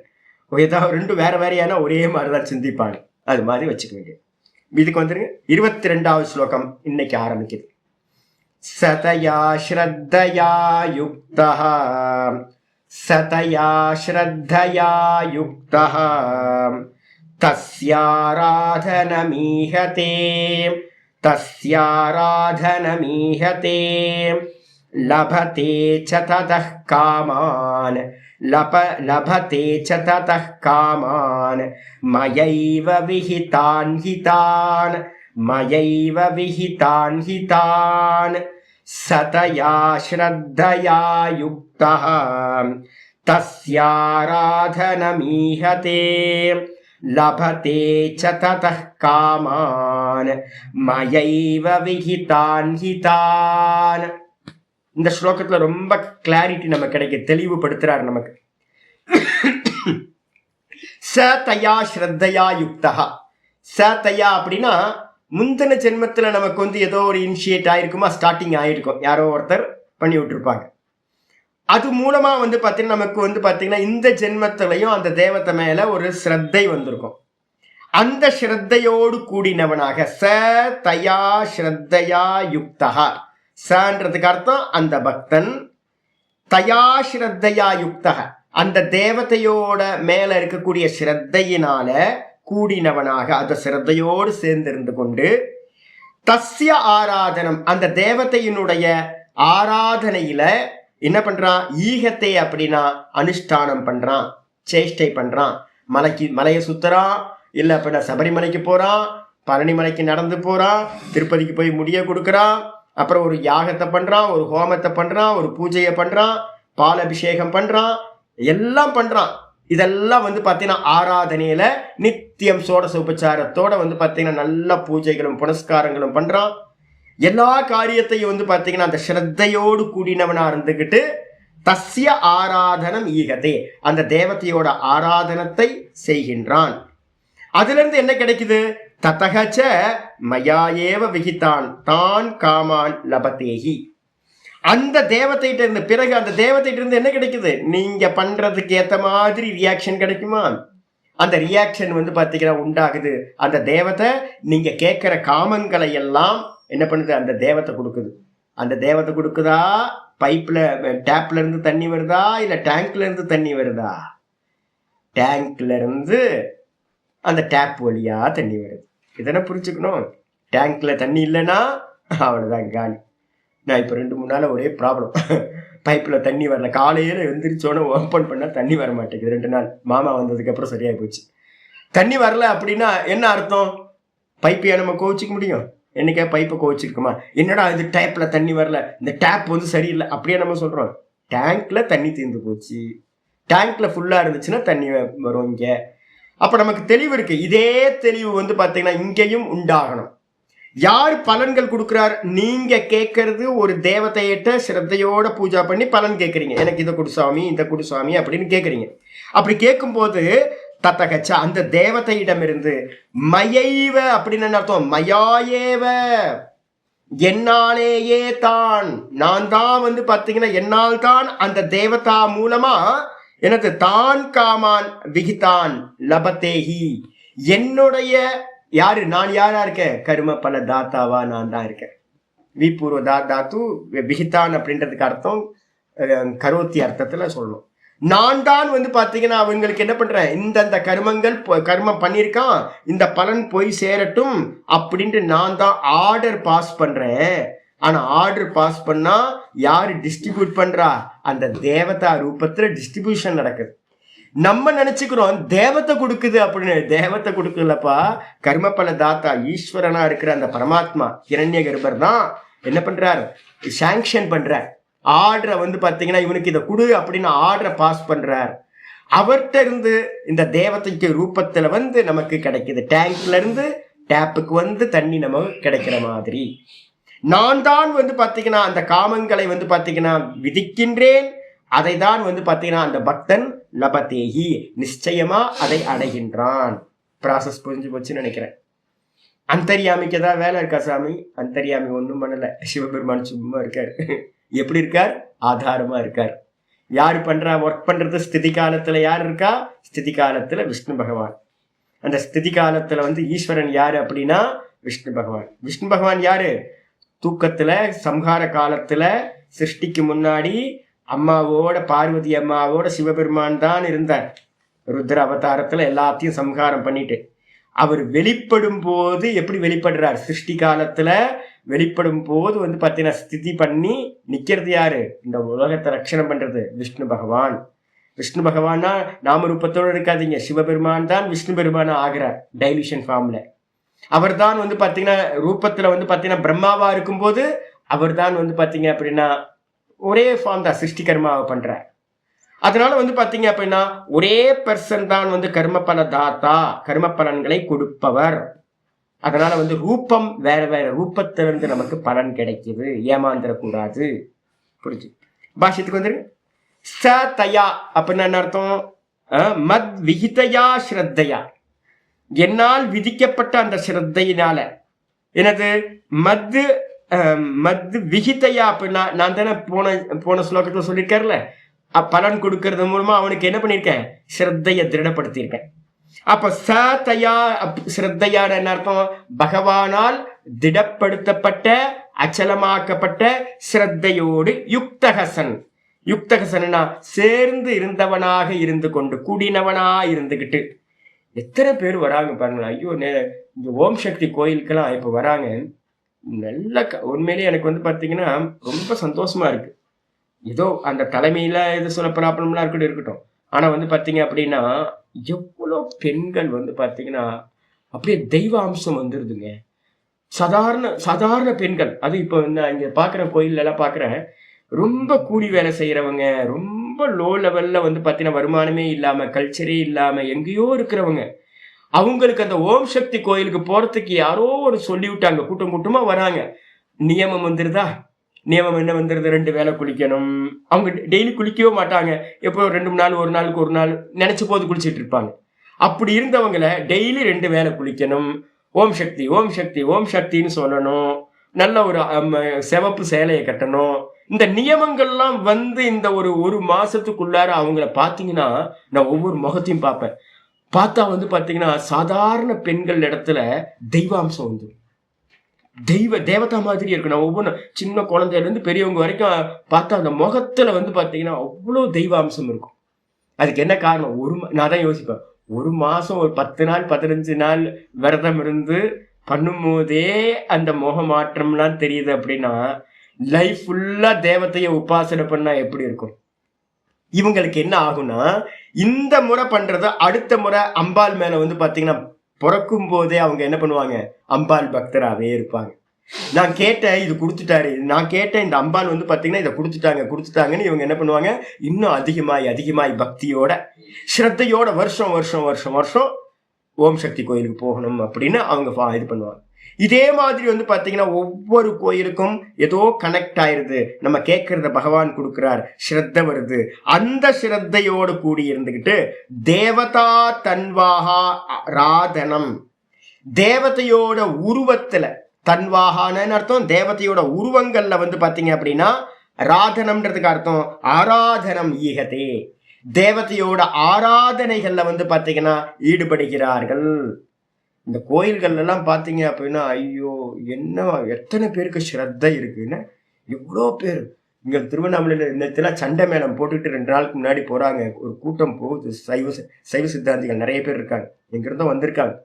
ஏதாவது 2 வேற வேறையான ஒரே மாதிரிதான் சிந்திப்பாங்க. அது மாதிரி வச்சுக்க வேண்டியது. இதுக்கு வந்துருங்க. 22வது ஸ்லோகம் இன்னைக்கு ஆரம்பிக்குது. சதயா ஸ்ரத்தயா யுக்தஹ, சதயா ஸ்ரத்தயா யுக்தஹ தஸ்யாராதனமீஹதே, தஸ்யாராதனமீஹதே லபதே ச ததः காமான், லபதே ச ததः காமான் மயைவ விஹிதான் ஹிதான், மயைவ விஹிதான் ஹிதான் சதயா ஸ்ரத்தயா யுக்தஹ தஸ்யாராதனமீஹதே லபதே ச ததः காமான் மயைவ விஹிதான் ஹிதான். இந்த ஸ்லோகத்துல ரொம்ப கிளாரிட்டி நமக்கு கிடைக்க, தெளிவுபடுத்துறாரு நமக்கு. சதயா ஸ்ரத்தயா யுக்தஹ. சதயா அப்படின்னா முந்தின ஜென்மத்துல நமக்கு வந்து ஏதோ ஒரு இனிஷியேட் ஆயிருக்குமா, ஸ்டார்டிங் ஆயிருக்கும், யாரோ ஒருத்தர் பண்ணி விட்டுருப்பாங்க. அது மூலமா வந்து பாத்தீங்கன்னா நமக்கு வந்து பாத்தீங்கன்னா இந்த ஜென்மத்திலையும் அந்த தேவத்தை மேல ஒரு ஸ்ரத்தை வந்திருக்கும். அந்த ஸ்ரத்தையோடு கூடினவனாக, ச தயா ஸ்ரத்தையா யுக்தா, சன்றதுக்கு அர்த்தம் அந்த பக்தன், தயா ஸ்ரத்தையா யுக்தா அந்த தேவதையோட மேல இருக்கக்கூடிய ஸ்ரத்தையினால கூடினவனாக, அந்த ஸ்ரத்தையோடு சேர்ந்திருந்து கொண்டு, தஸ்ய ஆராதனம் அந்த தேவதையினுடைய ஆராதனையில என்ன பண்றான், ஈகத்தை அப்படின்னா அனுஷ்டானம் பண்றான், சேஷ்டை பண்றான். மலையை சுத்துறான், இல்ல அப்படின்னா சபரிமலைக்கு போறான், பழனி மலைக்கு நடந்து போறான், திருப்பதிக்கு போய் முடிய கொடுக்கறான், அப்புறம் ஒரு யாகத்தை பண்றான், ஒரு ஹோமத்தை பண்றான், ஒரு பூஜையை பண்றான், பால் அபிஷேகம் பண்றான், எல்லாம் பண்றான். இதெல்லாம் பாத்தீங்கன்னா ஆராதனையில நித்தியம் சோடச உபச்சாரத்தோட பாத்தீங்கன்னா நல்ல பூஜைகளும் புனஸ்காரங்களும் பண்றான். எல்லா காரியத்தையும் பாத்தீங்கன்னா அந்த ஸ்ரத்தையோடு கூடினவனா இருந்துகிட்டு, தஸ்ய ஆராதனம் ஈகதே அந்த தேவதையோட ஆராதனத்தை செய்கின்றான். அதுல இருந்து என்ன கிடைக்குது, ததகச்ச மயாயேவ விகிதான் தான் காமான் லபதேகி. அந்த தேவதைகிட்ட இருந்து பிறகு அந்த தேவதைகிட்ட இருந்து என்ன கிடைக்குது, நீங்க பண்றதுக்கு ஏத்த மாதிரி ரியாக்ஷன் கிடைக்குமா, அந்த ரியாக்ஷன் பாத்தீங்கன்னா உண்டாகுது. அந்த தேவதை நீங்க கேட்கிற காமங்களை எல்லாம் என்ன பண்ணுது, அந்த தேவத்தை கொடுக்குது. அந்த தேவத்தை கொடுக்குதா, பைப்ல டேப்ல இருந்து தண்ணி வருதா, இல்ல டேங்க்ல இருந்து தண்ணி வருதா, டேங்க்ல இருந்து அந்த டேப் வழியா தண்ணி வருது. இதனை புரிச்சுக்கணும். டேங்க்ல தண்ணி இல்லைன்னா அவ்வளவுதான் காலி. நான் இப்ப 2-3 நாள் ஒரே ப்ராப்ளம், பைப்ல தண்ணி வரல. காலையில எழுந்திரிச்சோன்னு ஓப்பன் பண்ணா தண்ணி வர மாட்டேங்குது. 2 நாள் மாமா வந்ததுக்கு அப்புறம் சரியாயி போச்சு. தண்ணி வரல அப்படின்னா என்ன அர்த்தம், பைப்பையா நம்ம கோவிச்சுக்க முடியும்? என்னைக்கா பைப்பை கோவிச்சிருக்குமா, என்னடா இது டேப்ல தண்ணி வரல, இந்த டேப் சரியில்லை அப்படியே நம்ம சொல்றோம். டேங்க்ல தண்ணி தீர்ந்து போச்சு, டேங்க்ல ஃபுல்லா இருந்துச்சுன்னா தண்ணி வரும் இங்க. அப்ப நமக்கு தெளிவு இருக்கு. இதே தெளிவு பாத்தீங்கன்னா இங்கேயும் உண்டாகணும். யார் பலன்கள் கொடுக்கிறார், நீங்க கேட்கறது ஒரு தேவதையிட்ட சிரத்தையோட பூஜா பண்ணி பலன் கேட்கறீங்க. எனக்கு இதை கொடு சுவாமி, இந்த கொடு சுவாமி அப்படின்னு கேட்கறீங்க. அப்படி கேட்கும் போது தத்தகச்ச அந்த தேவதையிடமிருந்து மயைவ அப்படின்னு அர்த்தம், மயாயேவ என்னாலேயே தான், நான் தான் பாத்தீங்கன்னா என்னால் தான் அந்த தேவதா மூலமா எனக்கு தான் காமான் விகிதான் லபத்தேஹி, என்னுடைய யாரு நான் யாரா இருக்கேன், கர்ம பல தாத்தாவா நான் தான் இருக்கேன். விபூர்வ தாத்து விகிதான் அப்படின்றதுக்கு அர்த்தம் கரோத்தி அர்த்தத்துல சொல்லணும். நான் தான் பாத்தீங்கன்னா அவங்களுக்கு என்ன பண்றேன், இந்த கர்மங்கள் கர்மம் பண்ணியிருக்கான், இந்த பலன் போய் சேரட்டும் அப்படின்ட்டு நான் தான் ஆர்டர் பாஸ் பண்றேன். ஆனா ஆர்டர் பாஸ் பண்ணா யாரு டிஸ்ட்ரிபியூட் பண்றா, அந்த தேவதா ரூபத்துல டிஸ்ட்ரிபியூஷன் நடக்குது. நம்ம நினைச்சுக்கிறோம் தேவத்தை கொடுக்குது அப்படின்னு. தேவத்தை கொடுக்கலப்பா, கர்மபல தாத்தா ஈஸ்வரனா இருக்கிற அந்த பரமாத்மா ஹிரண்ய கர்ப்பர் தான் என்ன பண்றாரு, சாங்ஷன் பண்றார். ஆர்டரை பாத்தீங்கன்னா இவனுக்கு இதை கொடு அப்படின்னு ஆர்டரை பாஸ் பண்றார். அவர்கிட்ட இருந்து இந்த தேவதைக்கு ரூபத்துல நமக்கு கிடைக்குது. டேங்க்ல இருந்து டேப்புக்கு தண்ணி நமக்கு கிடைக்கிற மாதிரி நான் தான் பாத்தீங்கன்னா அந்த காமங்களை பாத்தீங்கன்னா விதிக்கின்றேன். அதை தான் பாத்தீங்கன்னா அந்த பக்தன் லபதேஹி நிச்சயமா அதை அடைகின்றான். ப்ராசஸ் புரிஞ்சு போச்சுன்னு நினைக்கிறேன். அந்தர்யாமிக்கு ஏதாவது வேலை இருக்கா சாமி? அந்தர்யாமி ஒன்றும் பண்ணல, சிவபெருமான் சும்மா இருக்கார். எப்படி இருக்கார், ஆதாரமா இருக்கார். யாரு பண்றா ஒர்க் பண்றது, ஸ்திதி காலத்துல யார் இருக்கா, ஸ்திதி காலத்துல விஷ்ணு பகவான். அந்த ஸ்திதி காலத்துல ஈஸ்வரன் யாரு அப்படின்னா விஷ்ணு பகவான். விஷ்ணு பகவான் யாரு, தூக்கத்துல சம்ஹார காலத்துல சிருஷ்டிக்கு முன்னாடி அம்மாவோட பார்வதி அம்மாவோட சிவபெருமான் தான் இருந்தார். ருத்ர அவதாரத்துல எல்லாத்தையும் சம்ஹாரம் பண்ணிட்டு அவர் வெளிப்படும் போது எப்படி வெளிப்படுறார், சிருஷ்டி காலத்துல வெளிப்படும் போது பாத்தீங்கன்னா ஸ்திதி பண்ணி நிக்கிறது யாரு, இந்த உலகத்தை ரட்சணம் பண்றது விஷ்ணு பகவான். விஷ்ணு பகவானா நாம ரூபத்தோடு இருக்காதீங்க, சிவபெருமான் தான் விஷ்ணு பெருமானா ஆகிறார் டைல்யூஷன் ஃபார்ம்ல. அவர் தான் பாத்தீங்கன்னா ரூபத்துல பாத்தீங்கன்னா பிரம்மாவா இருக்கும்போது அவர் தான் பாத்தீங்க அப்படின்னா ஒரே ஃபார்ம் தான் சிருஷ்டி கர்மாவை பண்றார். அதனால பாத்தீங்க அப்படின்னா ஒரே பர்சன் தான் கர்ம பல தாத்தா, கர்ம பலன்களை கொடுப்பவர். அதனால ரூபம் வேற வேற ரூபத்திலிருந்து நமக்கு பலன் கிடைக்குது, ஏமாந்துடக்கூடாது. புரிஞ்சு பாஷ்யத்துக்கு வந்துருங்க. ச தயா அப்படின்னு என்ன அர்த்தம், மத் விகிதையா ஸ்ரத்தையா, என்னால் விதிக்கப்பட்ட அந்த ஸ்ரத்தையினால. எனது மத்து மத் விகிதையா அப்படின்னா நான் தானே போன ஸ்லோகத்துல சொல்லியிருக்காருல, பலன் கொடுக்கறது மூலமா அவனுக்கு என்ன பண்ணியிருக்கேன், ஸ்ரத்தையை திருடப்படுத்தியிருக்கேன். அப்ப சதயா ஸ்ரத்தையான என்ன அர்த்தம்? பகவானால் திடப்படுத்தப்பட்ட அச்சலமாக்கப்பட்ட ஸ்ரத்தையோடு யுக்தகசன். யுக்தகசனா சேர்ந்து இருந்தவனாக இருந்து கொண்டு, கூடினவனா இருந்துகிட்டு. எத்தனை பேர் வராங்க பாருங்களேன். ஐயோ, இந்த ஓம் சக்தி கோயிலுக்கெல்லாம் இப்ப வராங்க. நல்ல உண்மையிலேயே எனக்கு வந்து பாத்தீங்கன்னா ரொம்ப சந்தோஷமா இருக்கு. ஏதோ அந்த தலைமையில இது சில ப்ராப்ளம்லாம் இருக்கட்டும். ஆனா வந்து பாத்தீங்க அப்படின்னா எவ்வளோ பெண்கள் வந்து பாத்தீங்கன்னா அப்படியே தெய்வ அம்சம் வந்துருதுங்க. சாதாரண பெண்கள். அது இப்போ இங்க பாக்குற கோயில்ல எல்லாம் பாக்குறேன், ரொம்ப கூலி வேலை செய்யறவங்க, ரொம்ப லோ லெவல்ல வந்து பாத்தீங்கன்னா வருமானமே இல்லாம, கல்ச்சரே இல்லாம எங்கேயோ இருக்கிறவங்க, அவங்களுக்கு அந்த ஓம் சக்தி கோயிலுக்கு போறதுக்கு யாரோ ஒரு சொல்லி விட்டாங்க. கூட்டம் கூட்டமா வராங்க. நியமம் வந்துருதா? நியமம் என்ன வந்துருது? 2 வேளை குளிக்கணும். அவங்க டெய்லி குளிக்கவே மாட்டாங்க. எப்போ 2 நாள், ஒரு நாளுக்கு ஒரு நாள் நினைச்ச போது குளிச்சிட்டு இருப்பாங்க. அப்படி இருந்தவங்களை டெய்லி 2 வேளை குளிக்கணும். ஓம் சக்தி ஓம் சக்தி ஓம் சக்தின்னு சொல்லணும். நல்ல ஒரு சிவப்பு சேலையை கட்டணும். இந்த நியமங்கள்லாம் வந்து இந்த ஒரு மாசத்துக்குள்ளார அவங்கள பாத்தீங்கன்னா, நான் ஒவ்வொரு முகத்தையும் பார்ப்பேன். பார்த்தா வந்து பாத்தீங்கன்னா சாதாரண பெண்கள் இடத்துல தெய்வாம்சம் வந்து தேவதா மாதிரி இருக்கு. நான் ஒவ்வொன்றும் சின்ன குழந்தையில இருந்து பெரியவங்க வரைக்கும் பார்த்தா அந்த முகத்துல வந்து பாத்தீங்கன்னா அவ்வளவு தெய்வாம்சம் இருக்கும். அதுக்கு என்ன காரணம்? நான் தான் யோசிப்பேன், ஒரு மாசம் ஒரு 10 நாள் 15 நாள் விரதம் இருந்து பண்ணும் போதே அந்த முக மாற்றம்லாம் தெரியுது அப்படின்னா, லைஃப் ஃபுல்லா தேவதைய உபாசனை பண்ணா எப்படி இருக்கும்? இவங்களுக்கு என்ன ஆகும்னா, இந்த முறை பண்றத அடுத்த முறை அம்பாள் மேல வந்து பாத்தீங்கன்னா பிறக்கும் போதே அவங்க என்ன பண்ணுவாங்க? அம்பாள் பக்தராகவே இருப்பாங்க. நான் கேட்டேன், இது கொடுத்துட்டாரு. நான் கேட்டேன், இந்த அம்பாள் வந்து பாத்தீங்கன்னா இதை கொடுத்துட்டாங்கன்னு இவங்க என்ன பண்ணுவாங்க? இன்னும் அதிகமாய் பக்தியோட ஸ்ரத்தையோட வருஷம் ஓம் சக்தி கோயிலுக்கு போகணும் அப்படின்னு அவங்க இது பண்ணுவாங்க. இதே மாதிரி வந்து பாத்தீங்கன்னா ஒவ்வொரு கோயிலுக்கும் ஏதோ கனெக்ட் ஆயிருது. நம்ம கேட்கறத பகவான் கொடுக்கிறார், ஸ்ரத்த வருது. அந்த ஸ்ரத்தையோடு கூடி இருந்துகிட்டு தேவதா தன்வாகா ராதனம், தேவதையோட உருவத்துல, தன்வாகான்னு அர்த்தம் தேவதையோட உருவங்கள்ல வந்து பாத்தீங்க அப்படின்னா ராதனம்ன்றதுக்கு அர்த்தம் ஆராதனம் ஈகதே, தேவதையோட ஆராதனைகள்ல வந்து பாத்தீங்கன்னா ஈடுபடுகிறார்கள். இந்த கோயில்கள் எல்லாம் பாத்தீங்க அப்படின்னா ஐயோ என்ன எத்தனை பேருக்கு ஸ்ரத்தை இருக்குன்னு, எவ்வளோ பேர் இங்க திருவண்ணாமலையில நேரத்துல சண்டை மேளம் போட்டுட்டு 2 நாளுக்கு முன்னாடி போறாங்க. ஒரு கூட்டம் போகுது. சைவ சித்தாந்திகள் நிறைய பேர் இருக்காங்க, எங்கிருந்தோ வந்திருக்காங்க.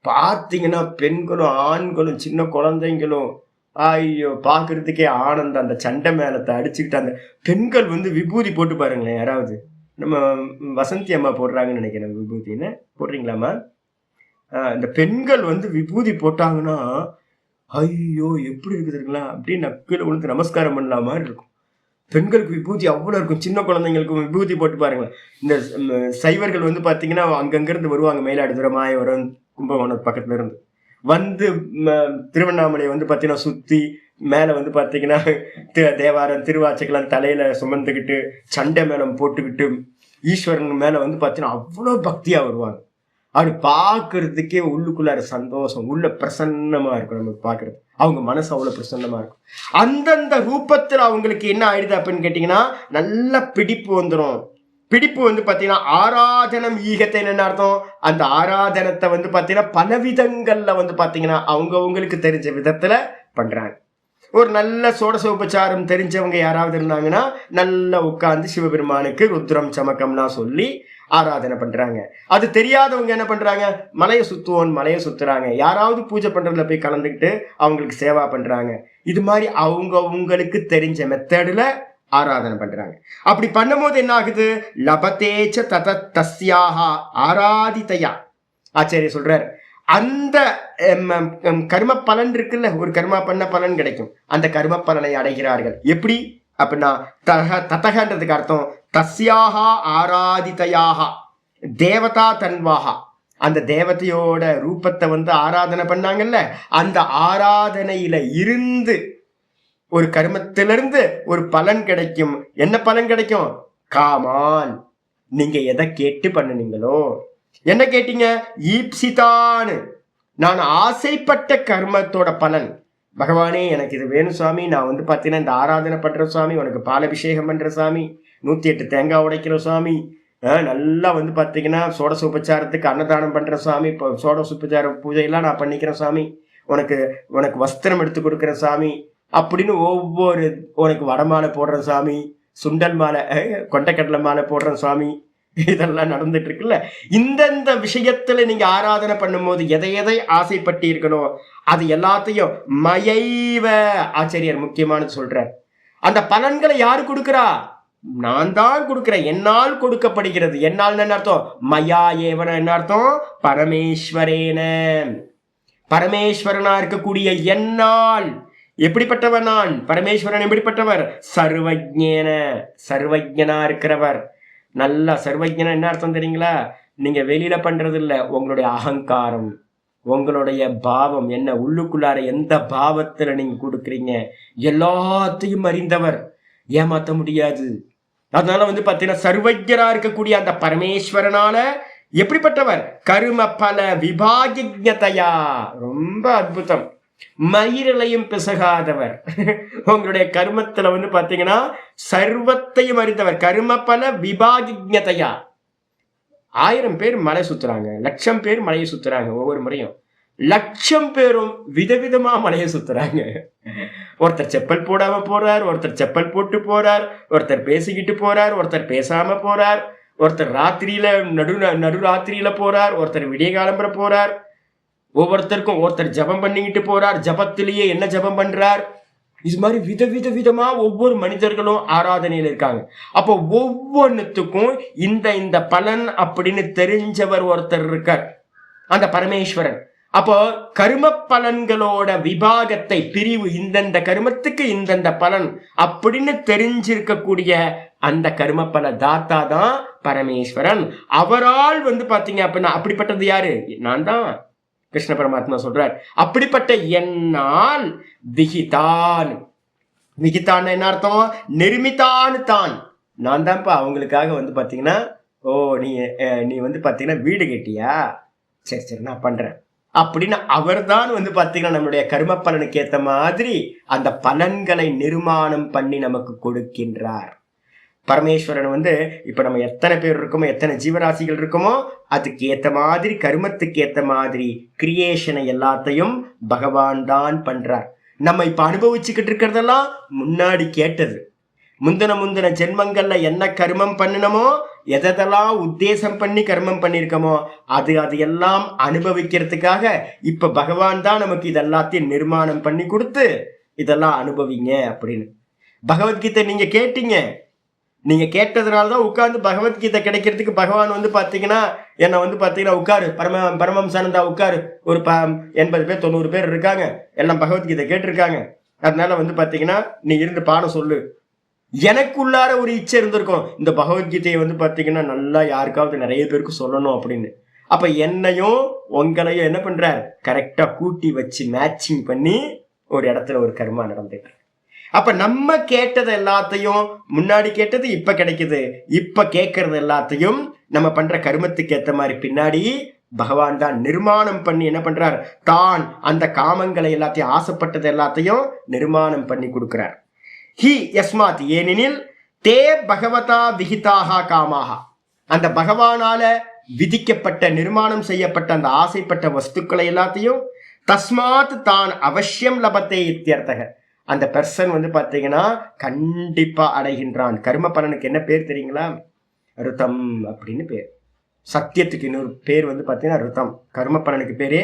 பார்த்தீங்கன்னா பெண்களும் ஆண்களும் சின்ன குழந்தைங்களும் ஐயோ பாக்குறதுக்கே ஆனந்தம். அந்த சண்டை மேளத்தை அடிச்சுக்கிட்டு அந்த பெண்கள் வந்து விபூதி போட்டு பாருங்களேன். யாராவது நம்ம வசந்தி அம்மா போடுறாங்கன்னு நினைக்கிறேன், விபூதின்னு போடுறீங்களாம்மா? இந்த பெண்கள் வந்து விபூதி போட்டாங்கன்னா ஐயோ எப்படி இருக்குதுங்களா, அப்படின்னு கீழே விழுந்து நமஸ்காரம் பண்ணலாம் மாதிரி இருக்கும். பெண்களுக்கு விபூதி அவ்வளோ இருக்கும். சின்ன குழந்தைங்களுக்கும் விபூதி போட்டு பாருங்களேன். இந்த சைவர்கள் வந்து பார்த்தீங்கன்னா அங்கங்கிருந்து வருவாங்க, மயிலாடுதுறை மாயவரம் கும்பகோணம் பக்கத்துல இருந்து வந்து திருவண்ணாமலையை வந்து பார்த்தீங்கன்னா சுற்றி மேலே வந்து பார்த்தீங்கன்னா தேவாரம் திருவாச்சக்கெல்லாம் தலையில சுமந்துக்கிட்டு சண்டை மேளம் போட்டுக்கிட்டு ஈஸ்வரன் மேலே வந்து பார்த்தீங்கன்னா அவ்வளோ பக்தியாக வருவாங்க. அப்படி பார்க்கறதுக்கே உள்ளுக்குள்ளார சந்தோஷம், உள்ள பிரசன்னமா இருக்கும். நமக்கு பார்க்கறது அவங்க மனசு அவ்வளவு பிரசன்னமா இருக்கும். அந்தந்த ரூபத்துல அவங்களுக்கு என்ன ஆயிடுது அப்படின்னு கேட்டீங்கன்னா நல்ல பிடிப்பு வந்துடும். பிடிப்பு வந்து பாத்தீங்கன்னா ஆராதனம் ஈகத்தை என்ன அர்த்தம்? அந்த ஆராதனத்தை வந்து பாத்தீங்கன்னா பல விதங்கள்ல வந்து பாத்தீங்கன்னா அவங்களுக்கு தெரிஞ்ச விதத்துல பண்றாங்க. ஒரு நல்ல சோடச உபச்சாரம் தெரிஞ்சவங்க யாராவது இருந்தாங்கன்னா நல்லா உட்கார்ந்து சிவபெருமானுக்கு ருத்ரம் சமக்கம்லாம் சொல்லி ஆராதனை பண்றாங்க. அது தெரியாதவங்க என்ன பண்றாங்க? மலையை சுத்துறாங்க. யாராவது பூஜை பண்றதுல போய் கலந்துக்கிட்டு அவங்களுக்கு சேவா பண்றாங்க. இது மாதிரி அவங்களுக்கு தெரிஞ்ச மெத்தடுல ஆராதனை பண்றாங்க. அப்படி பண்ணும்போது என்ன ஆகுது? லபதேச்ச தத தஸ்யாஹா ஆராதிதையா. ஆச்சாரிய சொல்றாரு, அந்த கர்ம பலன் இருக்குல்ல, ஒரு கர்மா பண்ண பலன் கிடைக்கும். அந்த கர்ம பலனை அடைகிறார்கள். எப்படி அப்படின்னா ததகன்றதுக்கு அர்த்தம் தஸ்யாஹா ஆராதிதையாஹா தேவதா தன்வாஹா, அந்த தேவதையோட ரூபத்தை வந்து ஆராதனை பண்ணாங்கல்ல, அந்த ஆராதனையில இருந்து ஒரு கர்மத்திலிருந்து ஒரு பலன் கிடைக்கும். என்ன பலன் கிடைக்கும்? காமான், நீங்க எதை கேட்டு பண்ணுனீங்களோ, என்ன கேட்டீங்க? ஈப்சிதான்னு, நான் ஆசைப்பட்ட கர்மத்தோட பலன். பகவானே எனக்கு இது வேணும் சுவாமி, நான் வந்து பார்த்தீங்கன்னா இந்த ஆராதனை பண்ற சுவாமி, உனக்கு பாலபிஷேகம் பண்ற சுவாமி, 108 தேங்காய் உடைக்கிற சுவாமி, நல்லா வந்து பார்த்தீங்கன்னா சோடச உபச்சாரத்துக்கு அன்னதானம் பண்ற சாமி, இப்போ சோடச உபச்சார பூஜையெல்லாம் நான் பண்ணிக்கிறேன் சாமி, உனக்கு உனக்கு வஸ்திரம் எடுத்து கொடுக்குறேன் சாமி அப்படின்னு ஒவ்வொரு, உனக்கு வடமாலை போடுறேன் சாமி, சுண்டல் மாலை, கொண்டைக்கடலை மாலை போடுறேன் சாமி, இதெல்லாம் நடந்துட்டு இருக்குல்ல. இந்தந்த விஷயத்துல நீங்க ஆராதனை பண்ணும்போது எதை எதை ஆசைப்பட்டு இருக்கணும் அது எல்லாத்தையும் மயைவ ஆச்சரியர் முக்கியமானது சொல்றார். அந்த பலன்களை யாரு கொடுக்கிறா? நான் தான் கொடுக்கிறேன், என்னால் கொடுக்கப்படுகிறது. என்னால் என்ன அர்த்தம்? மயா ஏவன என்ன அர்த்தம்? பரமேஸ்வரேன, பரமேஸ்வரனா இருக்கக்கூடிய என்னால். எப்படிப்பட்டவர் நான்? பரமேஸ்வரன் எப்படிப்பட்டவர்? சர்வஜ்ஞேன, சர்வஜ்ஞனா இருக்கிறவர். நல்லா சர்வஜ்ஞனா என்ன அர்த்தம் தெரியுங்களா? நீங்க வெளியில பண்றது இல்ல, உங்களுடைய அகங்காரம், உங்களுடைய பாவம் என்ன, உள்ளுக்குள்ளார எந்த பாவத்துல நீங்க கொடுக்குறீங்க எல்லாத்தையும் அறிந்தவர், ஏமாத்த முடியாது. அதனால வந்து பாத்தீங்கன்னா சர்வஜரா இருக்கக்கூடிய அந்த பரமேஸ்வரனால எப்படிப்பட்டவர்? கர்ம பல விபாகிஞதையா, ரொம்ப அற்புதம், மயிரலையும் பிசகாதவர். உங்களுடைய கர்மத்துல வந்து பாத்தீங்கன்னா சர்வத்தையும் அறிந்தவர். கர்ம பல விபாகிஞதையா. 1000 பேர் மலை சுத்துறாங்க, 1,00,000 பேர் மலையை சுத்துறாங்க. ஒவ்வொரு முறையும் 1,00,000 பேரும் விதவிதமா மலையை சுத்துறாங்க. ஒருத்தர் செப்பல் போடாம போறார், ஒருத்தர் செப்பல் போட்டு போறார், ஒருத்தர் பேசிக்கிட்டு போறார், ஒருத்தர் பேசாம போறார், ஒருத்தர் ராத்திரியில நடு ராத்திரியில போறார், ஒருத்தர் விடிய காலம்புற போறார். ஒவ்வொருத்தருக்கும் ஒருத்தர் ஜபம் பண்ணிக்கிட்டு போறார், ஜபத்திலேயே என்ன ஜபம் பண்றார். இது மாதிரி விதவிதமா ஒவ்வொரு மனிதர்களும் ஆராதனையில் இருக்காங்க. அப்போ ஒவ்வொன்னுத்துக்கும் இந்த பலன் அப்படின்னு தெரிஞ்சவர் ஒருத்தர் இருக்கார், அந்த பரமேஸ்வரன். அப்போ கர்ம பலன்களோட விபாகத்தை, பிரிவு, இந்தந்த கர்மத்துக்கு இந்தந்த பலன் அப்படின்னு தெரிஞ்சிருக்கக்கூடிய அந்த கர்ம பல தாத்தா தான் பரமேஸ்வரன். அவரால் வந்து பாத்தீங்க அப்படின்னா அப்படிப்பட்டது யாரு? நான் தான். கிருஷ்ண பரமாத்மா சொல்றார், அப்படிப்பட்ட என்னால் விகிதான். விகிதான் என்ன அர்த்தம்? நிர்மிதான் தான். நான் தான்ப்பா அவங்களுக்காக வந்து பாத்தீங்கன்னா, ஓ நீ வந்து பாத்தீங்கன்னா வீடு கட்டியா, சரி நான் பண்றேன் அப்படின்னு அவர் தான் வந்து பாத்தீங்கன்னா நம்மளுடைய கர்ம பலனுக்கு ஏத்த மாதிரி அந்த பலன்களை நிர்மாணம் பண்ணி நமக்கு கொடுக்கின்றார். பரமேஸ்வரன் வந்து இப்ப நம்ம எத்தனை பேர் இருக்கோமோ, எத்தனை ஜீவராசிகள் இருக்கோமோ, அதுக்கு ஏத்த மாதிரி, கர்மத்துக்கு ஏத்த மாதிரி கிரியேஷனை எல்லாத்தையும் பகவான் தான் பண்றார். நம்ம இப்ப அனுபவிச்சுக்கிட்டு இருக்கிறதெல்லாம் முன்னாடி கேட்டது. முந்தின ஜென்மங்கள்ல என்ன கர்மம் பண்ணினமோ, எதெல்லாம் உத்தேசம் பண்ணி கர்மம் பண்ணிருக்கோமோ அது எல்லாம் அனுபவிக்கிறதுக்காக இப்ப பகவான் தான் நமக்கு இதெல்லாத்தையும் நிர்மாணம் பண்ணி கொடுத்து இதெல்லாம் அனுபவிங்க அப்படின்னு. பகவத்கீதை நீங்க கேட்டீங்க, நீங்க கேட்டதுனாலதான் உட்கார்ந்து பகவத்கீதை கிடைக்கிறதுக்கு பகவான் வந்து பாத்தீங்கன்னா என்ன வந்து பாத்தீங்கன்னா உட்காரு பரமஹம்சானந்தா உட்காரு, ஒரு 80 பேர் 90 பேர் இருக்காங்க, எல்லாம் பகவத்கீதை கேட்டிருக்காங்க, அதனால வந்து பாத்தீங்கன்னா நீ இருந்து பாடம் சொல்லு. எனக்குள்ளார ஒரு இச்சை இருந்திருக்கும், இந்த பகவத்கீதையை வந்து பாத்தீங்கன்னா நல்லா யாருக்காவது நிறைய பேருக்கு சொல்லணும் அப்படின்னு. அப்ப என்னையும் உங்களையும் என்ன பண்றார்? கரெக்டா கூட்டி வச்சு மேட்சிங் பண்ணி ஒரு இடத்துல ஒரு கர்மா நடந்துட்டு. அப்ப நம்ம கேட்டது எல்லாத்தையும், முன்னாடி கேட்டது இப்ப கிடைக்குது, இப்ப கேட்கறது எல்லாத்தையும் நம்ம பண்ற கர்மத்துக்கு ஏத்த மாதிரி பின்னாடி பகவான் தான் நிர்மாணம் பண்ணி என்ன பண்றார்? தான் அந்த காமங்களை எல்லாத்தையும், ஆசைப்பட்டது எல்லாத்தையும் நிர்மாணம் பண்ணி கொடுக்கிறார். ஹி யஸ்மாத், ஏனெனில் தே பகவதா விஹிதாக காமாக, அந்த பகவானால விதிக்கப்பட்ட நிர்மாணம் செய்யப்பட்ட அந்த ஆசைப்பட்ட வஸ்துக்களை எல்லாத்தையும் தஸ்மாத் தான் அவசியம் லபத்தே இத்தியர்த்தக, அந்த பெர்சன் வந்து பாத்தீங்கன்னா கண்டிப்பா அடைகின்றான். கர்ம பலனுக்கு என்ன பேர் தெரியுங்களா? ருதம் அப்படின்னு பேர். சத்தியத்துக்கு இன்னொரு பேர் வந்து பாத்தீங்கன்னா ருதம். கர்ம பலனுக்கு பேரே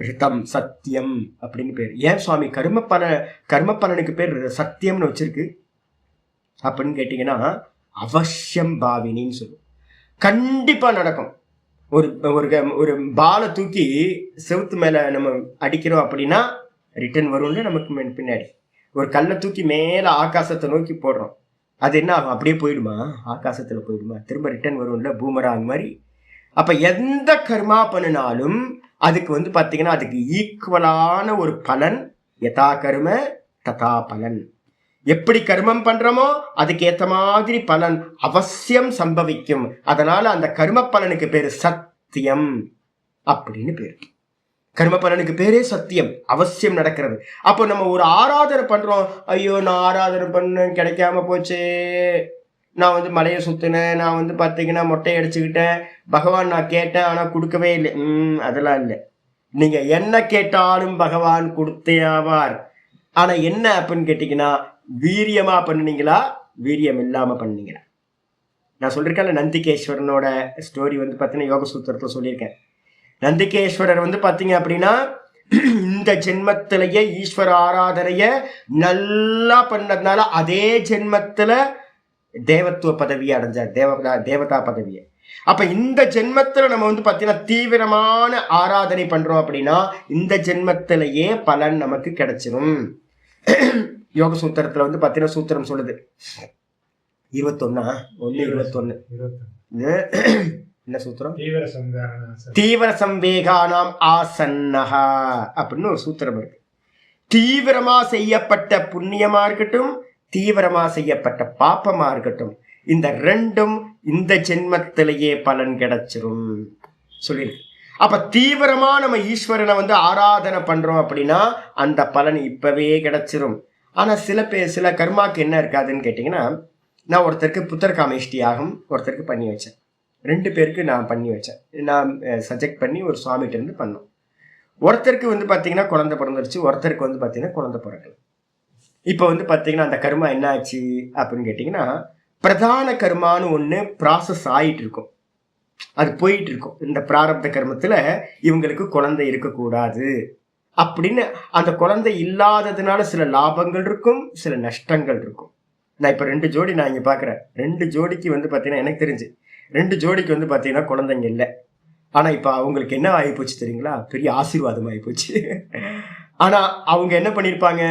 ரிதம், சத்தியம் அப்படின்னு பேர். ஏன் சுவாமி கர்ம பலனுக்கு பேர் சத்தியம்னு வச்சிருக்கு அப்படின்னு கேட்டீங்கன்னா, அவசியம் பாவினின்னு சொல்லுவோம். கண்டிப்பா நடக்கும். ஒரு பாலை தூக்கி செவுத்து மேல நம்ம அடிக்கிறோம் அப்படின்னா ரிட்டர்ன் வரும்ல நமக்கு பின்னாடி. ஒரு கல்லை தூக்கி மேல ஆகாசத்தை நோக்கி போடுறோம், அது என்ன ஆகும்? அப்படியே போயிடுமா? ஆகாசத்துல போயிடுமா? திரும்ப ரிட்டர்ன் வரும்ல, பூமராங் மாதிரி. அப்ப எந்த கர்மா பண்ணினாலும் அதுக்கு வந்து பாத்தீங்கன்னா அதுக்கு ஈக்குவலான ஒரு பலன். யதா கர்ம ததா பலன். எப்படி கர்மம் பண்றோமோ அதுக்கு ஏத்த மாதிரி பலன் அவசியம் சம்பவிக்கும். அதனால அந்த கர்ம பலனுக்கு பேரு சத்தியம் அப்படின்னு பேரு. கர்ம பலனுக்கு பேரே சத்தியம், அவசியம் நடக்கிறது. அப்போ நம்ம ஒரு ஆராதனை பண்றோம், ஐயோ நான் ஆராதனை பண்ண கிடைக்காம போச்சே, நான் வந்து மலையை சுத்தினேன், நான் வந்து பார்த்தீங்கன்னா மொட்டை அடிச்சுக்கிட்டேன், பகவான் நான் கேட்டேன் ஆனால் கொடுக்கவே இல்லை. அதெல்லாம் இல்லை. நீங்க என்ன கேட்டாலும் பகவான் கொடுத்தே ஆவார். ஆனா என்ன அப்படின்னு கேட்டீங்கன்னா, வீரியமா பண்ணுனீங்களா, வீரியம் இல்லாம பண்ணீங்களா? நான் சொல்லியிருக்கேன் நந்திகேஸ்வரனோட ஸ்டோரி வந்து பார்த்தீங்கன்னா யோக சூத்திரத்தில் சொல்லியிருக்கேன். நந்திகேஸ்வரர் வந்து பார்த்தீங்க அப்படின்னா இந்த ஜென்மத்திலேயே ஈஸ்வர ஆராதனைய நல்லா பண்ணதுனால அதே ஜென்மத்துல தேவத்துவ பதவியை அடைஞ்சார், தேவதா பதவியை. அப்ப இந்த ஜென்மத்துல நம்ம வந்து பாத்தீங்கன்னா தீவிரமான ஆராதனை பண்றோம் அப்படின்னா இந்த ஜென்மத்திலேயே பலன் நமக்கு கிடைச்சிடும். யோக சூத்திரத்துல வந்து பாத்தீங்கன்னா சூத்திரம் சொல்லுது 21 என்ன சூத்திரம்? தீவிர சம்வேகானாம் ஆசன்னஹா அப்படின்னு ஒரு சூத்திரம் இருக்கு. தீவிரமா செய்யப்பட்ட புண்ணியமா இருக்கட்டும், தீவிரமா செய்யப்பட்ட பாப்பமா இருக்கட்டும், இந்த ரெண்டும் இந்த ஜென்மத்திலேயே பலன் கிடைச்சிரும் சொல்லியிருக்கு. அப்ப தீவிரமா நம்ம ஈஸ்வரனை வந்து ஆராதனை பண்றோம் அப்படின்னா அந்த பலன் இப்பவே கிடைச்சிரும். ஆனா சில கர்மாக்கு என்ன இருக்காதுன்னு கேட்டீங்கன்னா, நான் ஒருத்தருக்கு புத்திர காமேஷ்டி யாகம் ஒருத்தருக்கு பண்ணி வச்சேன், 2 பேருக்கு நான் பண்ணி வச்சேன். நான் சஜெக்ட் பண்ணி ஒரு சுவாமிகிட்ட இருந்து பண்ணோம். ஒருத்தருக்கு வந்து பார்த்தீங்கன்னா குழந்தை பிறந்துருச்சு, ஒருத்தருக்கு வந்து பார்த்தீங்கன்னா குழந்தை பிறக்கல. இப்போ வந்து பார்த்தீங்கன்னா அந்த கர்மா என்ன ஆச்சு அப்படின்னு கேட்டிங்கன்னா, பிரதான கர்மான்னு ஒன்று ப்ராசஸ் ஆகிட்டு இருக்கும், அது போயிட்டு இருக்கும். இந்த பிராரப்த கர்மத்தில் இவங்களுக்கு குழந்தை இருக்கக்கூடாது அப்படின்னு அந்த குழந்தை இல்லாததுனால சில லாபங்கள் இருக்கும், சில நஷ்டங்கள் இருக்கும். நான் இப்போ 2 ஜோடி நான் இங்கே பார்க்குறேன். 2 ஜோடிக்கு வந்து பார்த்தீங்கன்னா எனக்கு தெரிஞ்சு 2 ஜோடிக்கு வந்து பார்த்தீங்கன்னா குழந்தைங்க இல்லை. ஆனால் இப்போ அவங்களுக்கு என்ன ஆகிப்போச்சு தெரியுங்களா? பெரிய ஆசீர்வாதம் ஆகிப்போச்சு. ஆனால் அவங்க என்ன பண்ணியிருப்பாங்க,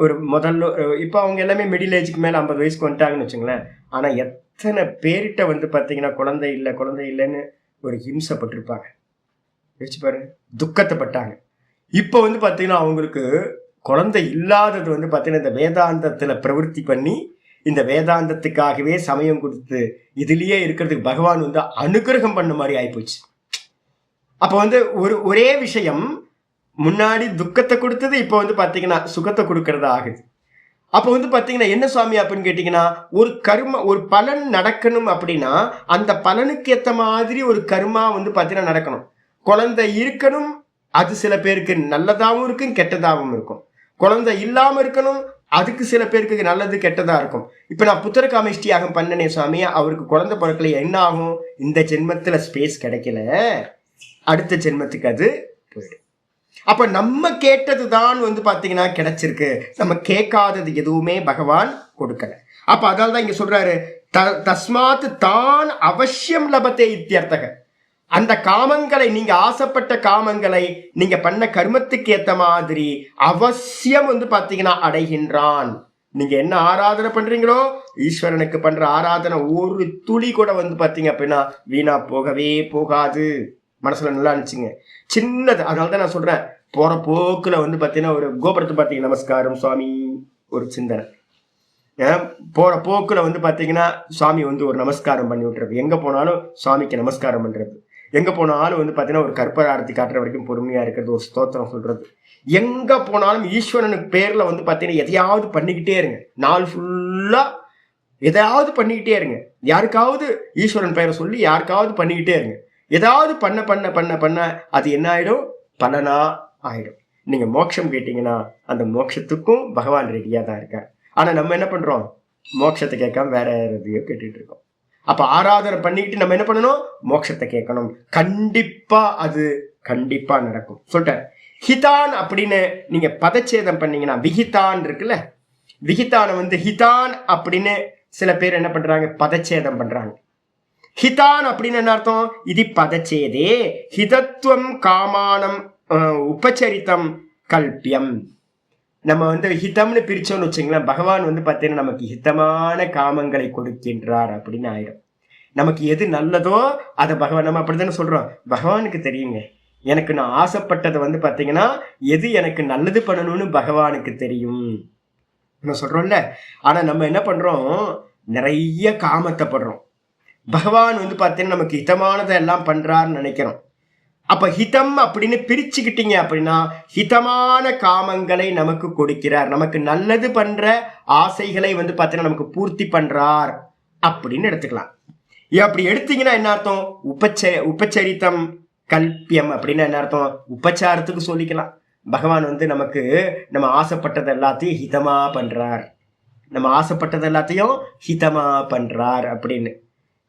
ஒரு முதல்ல இப்போ அவங்க எல்லாமே மிடில் ஏஜுக்கு மேலே 50 வயசுக்கு வந்துட்டாங்கன்னு வச்சுங்களேன். ஆனால் எத்தனை பேர்கிட்ட வந்து பார்த்தீங்கன்னா குழந்தை இல்லைன்னு ஒரு ஹிம்சப்பட்டிருப்பாங்க. யோசிச்சு பாருங்க, துக்கத்தைப்பட்டாங்க. இப்போ வந்து பார்த்தீங்கன்னா அவங்களுக்கு குழந்தை இல்லாதது வந்து பார்த்தீங்கன்னா இந்த வேதாந்தத்தில் பிரவருத்தி பண்ணி இந்த வேதாந்தத்துக்காகவே சமயம் கொடுத்து இதுலேயே இருக்கிறதுக்கு பகவான் வந்து அனுகிரகம் பண்ண மாதிரி ஆகிப்போச்சு. அப்போ வந்து ஒரே விஷயம் முன்னாடி துக்கத்தை கொடுத்தது இப்போ வந்து பார்த்தீங்கன்னா சுகத்தை கொடுக்கறதா ஆகுது. அப்போ வந்து பார்த்தீங்கன்னா என்ன சுவாமி அப்படின்னு கேட்டிங்கன்னா, ஒரு பலன் நடக்கணும் அப்படின்னா அந்த பலனுக்கு ஏற்ற மாதிரி ஒரு கர்மா வந்து பார்த்தீங்கன்னா நடக்கணும். குழந்தை இருக்கணும், அது சில பேருக்கு நல்லதாகவும் இருக்கும் கெட்டதாகவும் இருக்கும். குழந்தை இல்லாமல் இருக்கணும், அதுக்கு சில பேருக்கு நல்லது கெட்டதாக இருக்கும். இப்போ நான் புத்திர காமேஷ்டி யாகம் பண்ணனே சுவாமி, அவருக்கு குழந்தை பிறக்கல, என்ன ஆகும்? இந்த ஜென்மத்தில் ஸ்பேஸ் கிடைக்கல, அடுத்த ஜென்மத்துக்கு அது போயிடும். அப்ப நம்ம கேட்டது தான் வந்து பாத்தீங்கன்னா கிடைச்சிருக்கு, நம்ம கேட்காதது எதுவுமே பகவான் கொடுக்கல. அப்ப அதால தான் இங்க சொல்றாரு, தஸ்மாத் தான் அவசியம் லபத்தே இத்தியர்த்தக. அந்த காமங்களை, நீங்க ஆசைப்பட்ட காமங்களை நீங்க பண்ண கர்மத்துக்கு ஏத்த மாதிரி அவசியம் வந்து பாத்தீங்கன்னா அடைகின்றான். நீங்க என்ன ஆராதனை பண்றீங்களோ ஈஸ்வரனுக்கு பண்ற ஆராதனை ஒரு துளி கூட வந்து பாத்தீங்க அப்படின்னா வீணா போகவே போகாது. மனசுல நல்லா இருந்துச்சுங்க, சின்னது. அதனால தான் நான் சொல்றேன், போற போக்குல வந்து பாத்தீங்கன்னா ஒரு கோபுரத்தை பார்த்தீங்க நமஸ்காரம் சுவாமி ஒரு சிந்தனை, போற போக்குல வந்து பாத்தீங்கன்னா சுவாமி வந்து ஒரு நமஸ்காரம் பண்ணி விட்டுறது, எங்க போனாலும் சுவாமிக்கு நமஸ்காரம் பண்றது, எங்க போனாலும் வந்து பாத்தீங்கன்னா ஒரு கற்பூர ஆரத்தி காட்டுற வரைக்கும் பொறுமையா இருக்கிறது, ஒரு ஸ்தோத்திரம் சொல்றது, எங்க போனாலும் ஈஸ்வரனுக்கு பேர்ல வந்து பாத்தீங்கன்னா எதையாவது பண்ணிக்கிட்டே இருங்க. நாள் ஃபுல்லா எதையாவது பண்ணிக்கிட்டே இருங்க. யாருக்காவது ஈஸ்வரன் பெயரை சொல்லி யாருக்காவது பண்ணிக்கிட்டே இருங்க. ஏதாவது பண்ண பண்ண பண்ண பண்ண அது என்ன ஆயிடும்? பலனா ஆயிடும். நீங்க மோட்சம் கேட்டீங்கன்னா அந்த மோட்சத்துக்கும் பகவான் ரெடியா தான் இருக்கார். ஆனா நம்ம என்ன பண்றோம்? மோட்சத்தை கேட்காம வேற எதையோ கேட்டுட்டு இருக்கோம். அப்ப ஆராதனை பண்ணிக்கிட்டு நம்ம என்ன பண்ணணும்? மோட்சத்தை கேட்கணும். கண்டிப்பா நடக்கும் சொல்லிட்டேன். ஹிதான் அப்படின்னு நீங்க பதச்சேதம் பண்ணீங்கன்னா, விஹிதான் இருக்குல்ல, விஹிதான வந்து ஹிதான் அப்படின்னு சில பேர் என்ன பண்றாங்க? பதச்சேதம் பண்றாங்க. ஹிதான் அப்படின்னு என்ன அர்த்தம்? இது பதச்சேதே ஹிதத்துவம் காமானம் உபச்சரித்தம் கல்பியம். நம்ம வந்து ஹிதம்னு பிரிச்சோம்னு வச்சுங்களேன், பகவான் வந்து பார்த்தீங்கன்னா நமக்கு ஹிதமான காமங்களை கொடுக்கின்றார் அப்படின்னு ஆயிடும். நமக்கு எது நல்லதோ அதை பகவான், நம்ம அப்படித்தானே சொல்றோம், பகவானுக்கு தெரியுங்க, எனக்கு நான் ஆசைப்பட்டதை வந்து பார்த்தீங்கன்னா எது எனக்கு நல்லது பண்ணணும்னு பகவானுக்கு தெரியும் நம்ம சொல்றோம்ல. ஆனா நம்ம என்ன பண்றோம்? நிறைய காமத்தை படுறோம். பகவான் வந்து பார்த்தீங்கன்னா நமக்கு ஹிதமானதை எல்லாம் பண்றாருன்னு நினைக்கிறோம். அப்ப ஹிதம் அப்படின்னு பிரிச்சுக்கிட்டீங்க அப்படின்னா ஹிதமான காமங்களை நமக்கு கொடுக்கிறார், நமக்கு நல்லது பண்ற ஆசைகளை வந்து பார்த்தீங்கன்னா நமக்கு பூர்த்தி பண்றார் அப்படின்னு எடுத்துக்கலாம். அப்படி எடுத்தீங்கன்னா என்ன அர்த்தம்? உபச்சரித்தம் கல்பியம் அப்படின்னு என்ன அர்த்தம்? உபச்சாரத்துக்கு சொல்லிக்கலாம். பகவான் வந்து நமக்கு நம்ம ஆசைப்பட்டது எல்லாத்தையும் ஹிதமா பண்றார், நம்ம ஆசைப்பட்டது எல்லாத்தையும் ஹிதமா பண்றார் அப்படின்னு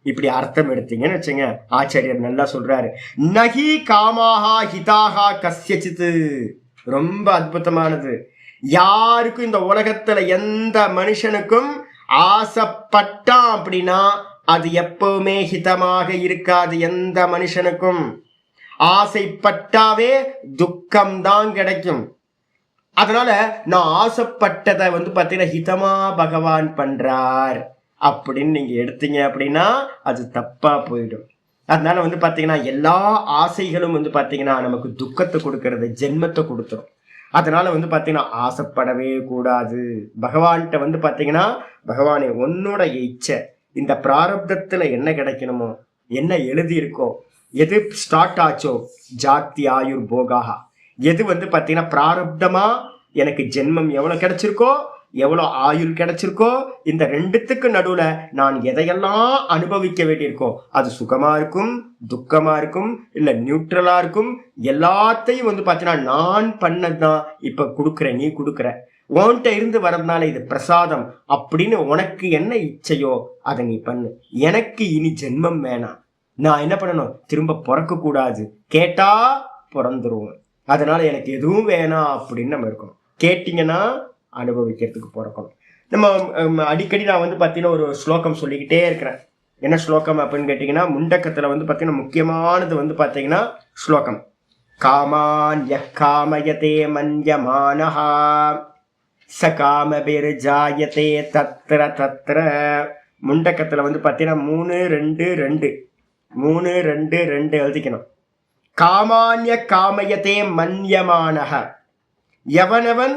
இப்படி அர்த்தம் எடுத்தீங்கன்னு வச்சுங்க. ஆச்சாரியர் நல்லா சொல்றாரு, நகி காமாஹா ஹிதாஹா கஸ்யசித்து. ரொம்ப அற்புதமானது. யாருக்கும் இந்த உலகத்துல எந்த மனுஷனுக்கும் ஆசைப்பட்டான் அப்படின்னா அது எப்பவுமே ஹிதமாக இருக்காது. எந்த மனுஷனுக்கும் ஆசைப்பட்டாவே துக்கம்தான் கிடைக்கும். அதனால நான் ஆசைப்பட்டதை வந்து பார்த்தீங்கன்னா ஹிதமா பகவான் பண்றார் அப்படின்னு நீங்க எடுத்தீங்க அப்படின்னா அது தப்பா போயிடும். அதனால வந்து பார்த்தீங்கன்னா எல்லா ஆசைகளும் வந்து பார்த்தீங்கன்னா நமக்கு துக்கத்தை கொடுக்கறது, ஜென்மத்தை கொடுத்துரும். அதனால வந்து பார்த்தீங்கன்னா ஆசைப்படவே கூடாது. பகவான்கிட்ட வந்து பார்த்தீங்கன்னா பகவானே உன்னோட இச்சை, இந்த பிராரப்தத்துல என்ன கிடைக்கணுமோ, என்ன எழுதி இருக்கோ, எது ஸ்டார்ட் ஆச்சோ, ஜாத்தி ஆயுர் போகாஹா, எது வந்து பார்த்தீங்கன்னா பிராரப்தமா எனக்கு ஜென்மம் எவ்வளோ கிடைச்சிருக்கோ, எவ்வளோ ஆயுள் கிடைச்சிருக்கோ, இந்த ரெண்டுத்துக்கு நடுவுல நான் எதையெல்லாம் அனுபவிக்க வேண்டியிருக்கோ, அது சுகமா இருக்கும், துக்கமா இருக்கும், இல்ல நியூட்ரலா இருக்கும், எல்லாத்தையும் வந்து பார்த்தீங்கன்னா நான் பண்ணதான் இப்ப கொடுக்குறேன், நீ கொடுக்குற, உன்கிட்ட இருந்து வரதுனால இது பிரசாதம் அப்படின்னு உனக்கு என்ன இச்சையோ அதை நீ பண்ணு. எனக்கு இனி ஜென்மம் வேணாம், நான் என்ன பண்ணணும், திரும்ப பிறக்க கூடாது, கேட்டா பிறந்துருவோம், அதனால எனக்கு எதுவும் வேணாம் அப்படின்னு நம்ம இருக்கணும். கேட்டீங்கன்னா அனுபவிக்கிறதுக்கு பிறக்கணும். நம்ம அடிக்கடி நான் வந்து பார்த்தீங்கன்னா ஒரு ஸ்லோகம் சொல்லிக்கிட்டே இருக்கிறேன். என்ன ஸ்லோகம் அப்படின்னு கேட்டிங்கன்னா, முண்டக்கத்தில் வந்து பார்த்தீங்கன்னா முக்கியமானது வந்து பார்த்தீங்கன்னா ஸ்லோகம் காமான் யக்காமயதே மன்யமானஹா சகாமபிர்ஜாயதே தத்ர தத்ர. முண்டக்கத்தில் வந்து பார்த்தீங்கன்னா 3-2-2 எழுதிக்கணும். காமான்ய காமயதே மன்யமானஹ, எவனவன்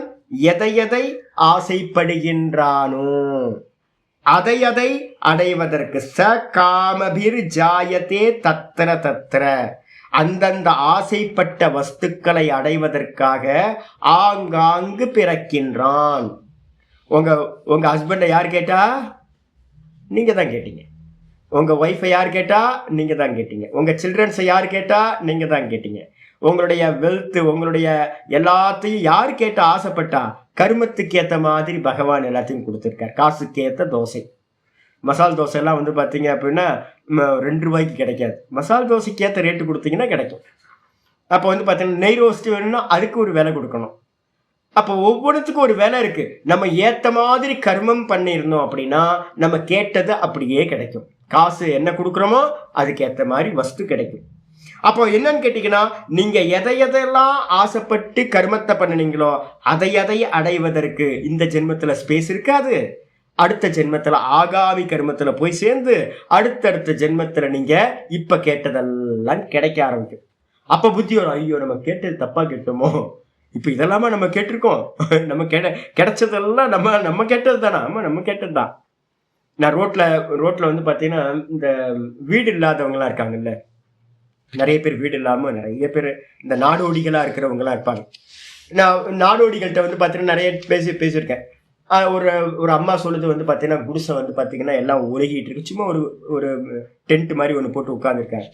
எதை ஆசைப்படுகின்றானோ அதை அடைவதற்கு, ச காமபிர் ஜாயத்தே தத்ர தத்ர, அந்தந்த ஆசைப்பட்ட வஸ்துக்களை அடைவதற்காக ஆங்காங்கு பிறக்கின்றான். உங்க ஹஸ்பண்டை யார் கேட்டா? நீங்க தான் கேட்டீங்க. உங்க ஒய்ஃபை யார் கேட்டா? நீங்க தான் கேட்டீங்க. உங்க சில்ட்ரன்ஸை யார் கேட்டா? நீங்க தான் கேட்டீங்க. உங்களுடைய வெல்த், உங்களுடைய எல்லாத்தையும் யார் கேட்ட ஆசைப்பட்டா? கருமத்துக்கு ஏற்ற மாதிரி பகவான் எல்லாத்தையும் கொடுத்துருக்கார். காசுக்கு ஏற்ற தோசை, மசால் தோசை எல்லாம் வந்து பார்த்தீங்க அப்படின்னா 2 ரூபாய்க்கு கிடைக்காது. மசால் தோசைக்கு ஏற்ற ரேட்டு கொடுத்தீங்கன்னா கிடைக்கும். அப்போ வந்து பார்த்தீங்கன்னா நெய் ரோஸ்ட் வேணும்னா அதுக்கு ஒரு விலை கொடுக்கணும். அப்போ ஒவ்வொன்றுத்துக்கும் ஒரு விலை இருக்கு. நம்ம ஏற்ற மாதிரி கர்மம் பண்ணியிருந்தோம் அப்படின்னா நம்ம கேட்டது அப்படியே கிடைக்கும். காசு என்ன கொடுக்குறோமோ அதுக்கு ஏற்ற மாதிரி வஸ்து கிடைக்கும். அப்போ என்னன்னு கேட்டீங்கன்னா, நீங்க எதையெல்லாம் ஆசைப்பட்டு கர்மத்தை பண்ணினீங்களோ அதை அடைவதற்கு இந்த ஜென்மத்துல ஸ்பேஸ் இருக்காது. அடுத்த ஜென்மத்துல ஆகாமி கர்மத்துல போய் சேர்ந்து அடுத்தடுத்த ஜென்மத்துல நீங்க இப்ப கேட்டதெல்லாம் கிடைக்க ஆரம்பிக்கும். அப்ப புத்தி வரும், ஐயோ நம்ம கேட்டது தப்பா கேட்டோமோ, இப்ப இதெல்லாமா நம்ம கேட்டிருக்கோம், நம்ம கிடைச்சதெல்லாம் நம்ம கேட்டது தானே, ஆமா நம்ம கேட்டதுதான். நான் ரோட்ல வந்து பாத்தீங்கன்னா இந்த வீடு இல்லாதவங்கலாம் இருக்காங்கல்ல, நிறைய பேர் வீடு இல்லாம நிறைய பேர் இந்த நாடோடிகளா இருக்கிறவங்கலாம் இருப்பாங்க. நான் நாடோடிகள்கிட்ட வந்து பாத்தீங்கன்னா நிறைய பேசியிருக்கேன். ஒரு அம்மா சொல்லுது வந்து பார்த்தீங்கன்னா, குடிசை வந்து பார்த்தீங்கன்னா எல்லாம் உருகிட்டு இருக்கு, சும்மா ஒரு டென்ட் மாதிரி ஒன்று போட்டு உட்காந்துருக்காங்க.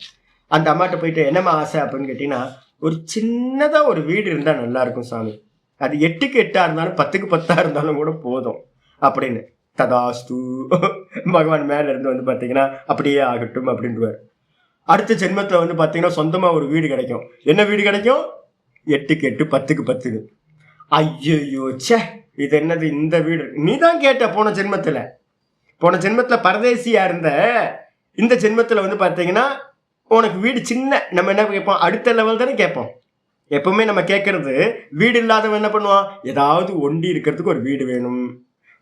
அந்த அம்மாட்ட போயிட்டு என்னம்மா ஆசை அப்படின்னு கேட்டிங்கன்னா, ஒரு சின்னதாக ஒரு வீடு இருந்தால் நல்லா இருக்கும் சாமி, அது 8க்கு 8 இருந்தாலும் 10க்கு 10 இருந்தாலும் கூட போதும் அப்படின்னு. ததாஸ்து, பகவான் மேல இருந்து வந்து பார்த்தீங்கன்னா அப்படியே ஆகட்டும் அப்படின்றார். அடுத்த ஜென்மத்தில் வந்து பார்த்தீங்கன்னா சொந்தமாக ஒரு வீடு கிடைக்கும். என்ன வீடு கிடைக்கும்? 8க்கு 8 10க்கு 10. ஐயோ சே, இது என்னது இந்த வீடு? நீ தான் கேட்ட போன ஜென்மத்துல பரதேசியா இருந்த. இந்த ஜென்மத்துல வந்து பாத்தீங்கன்னா உனக்கு வீடு சின்ன. நம்ம என்ன கேட்போம்? அடுத்த லெவல் தானே கேட்போம். எப்பவுமே நம்ம கேட்கறது, வீடு இல்லாதவன் என்ன பண்ணுவான்? ஏதாவது ஒண்டி இருக்கிறதுக்கு ஒரு வீடு வேணும்.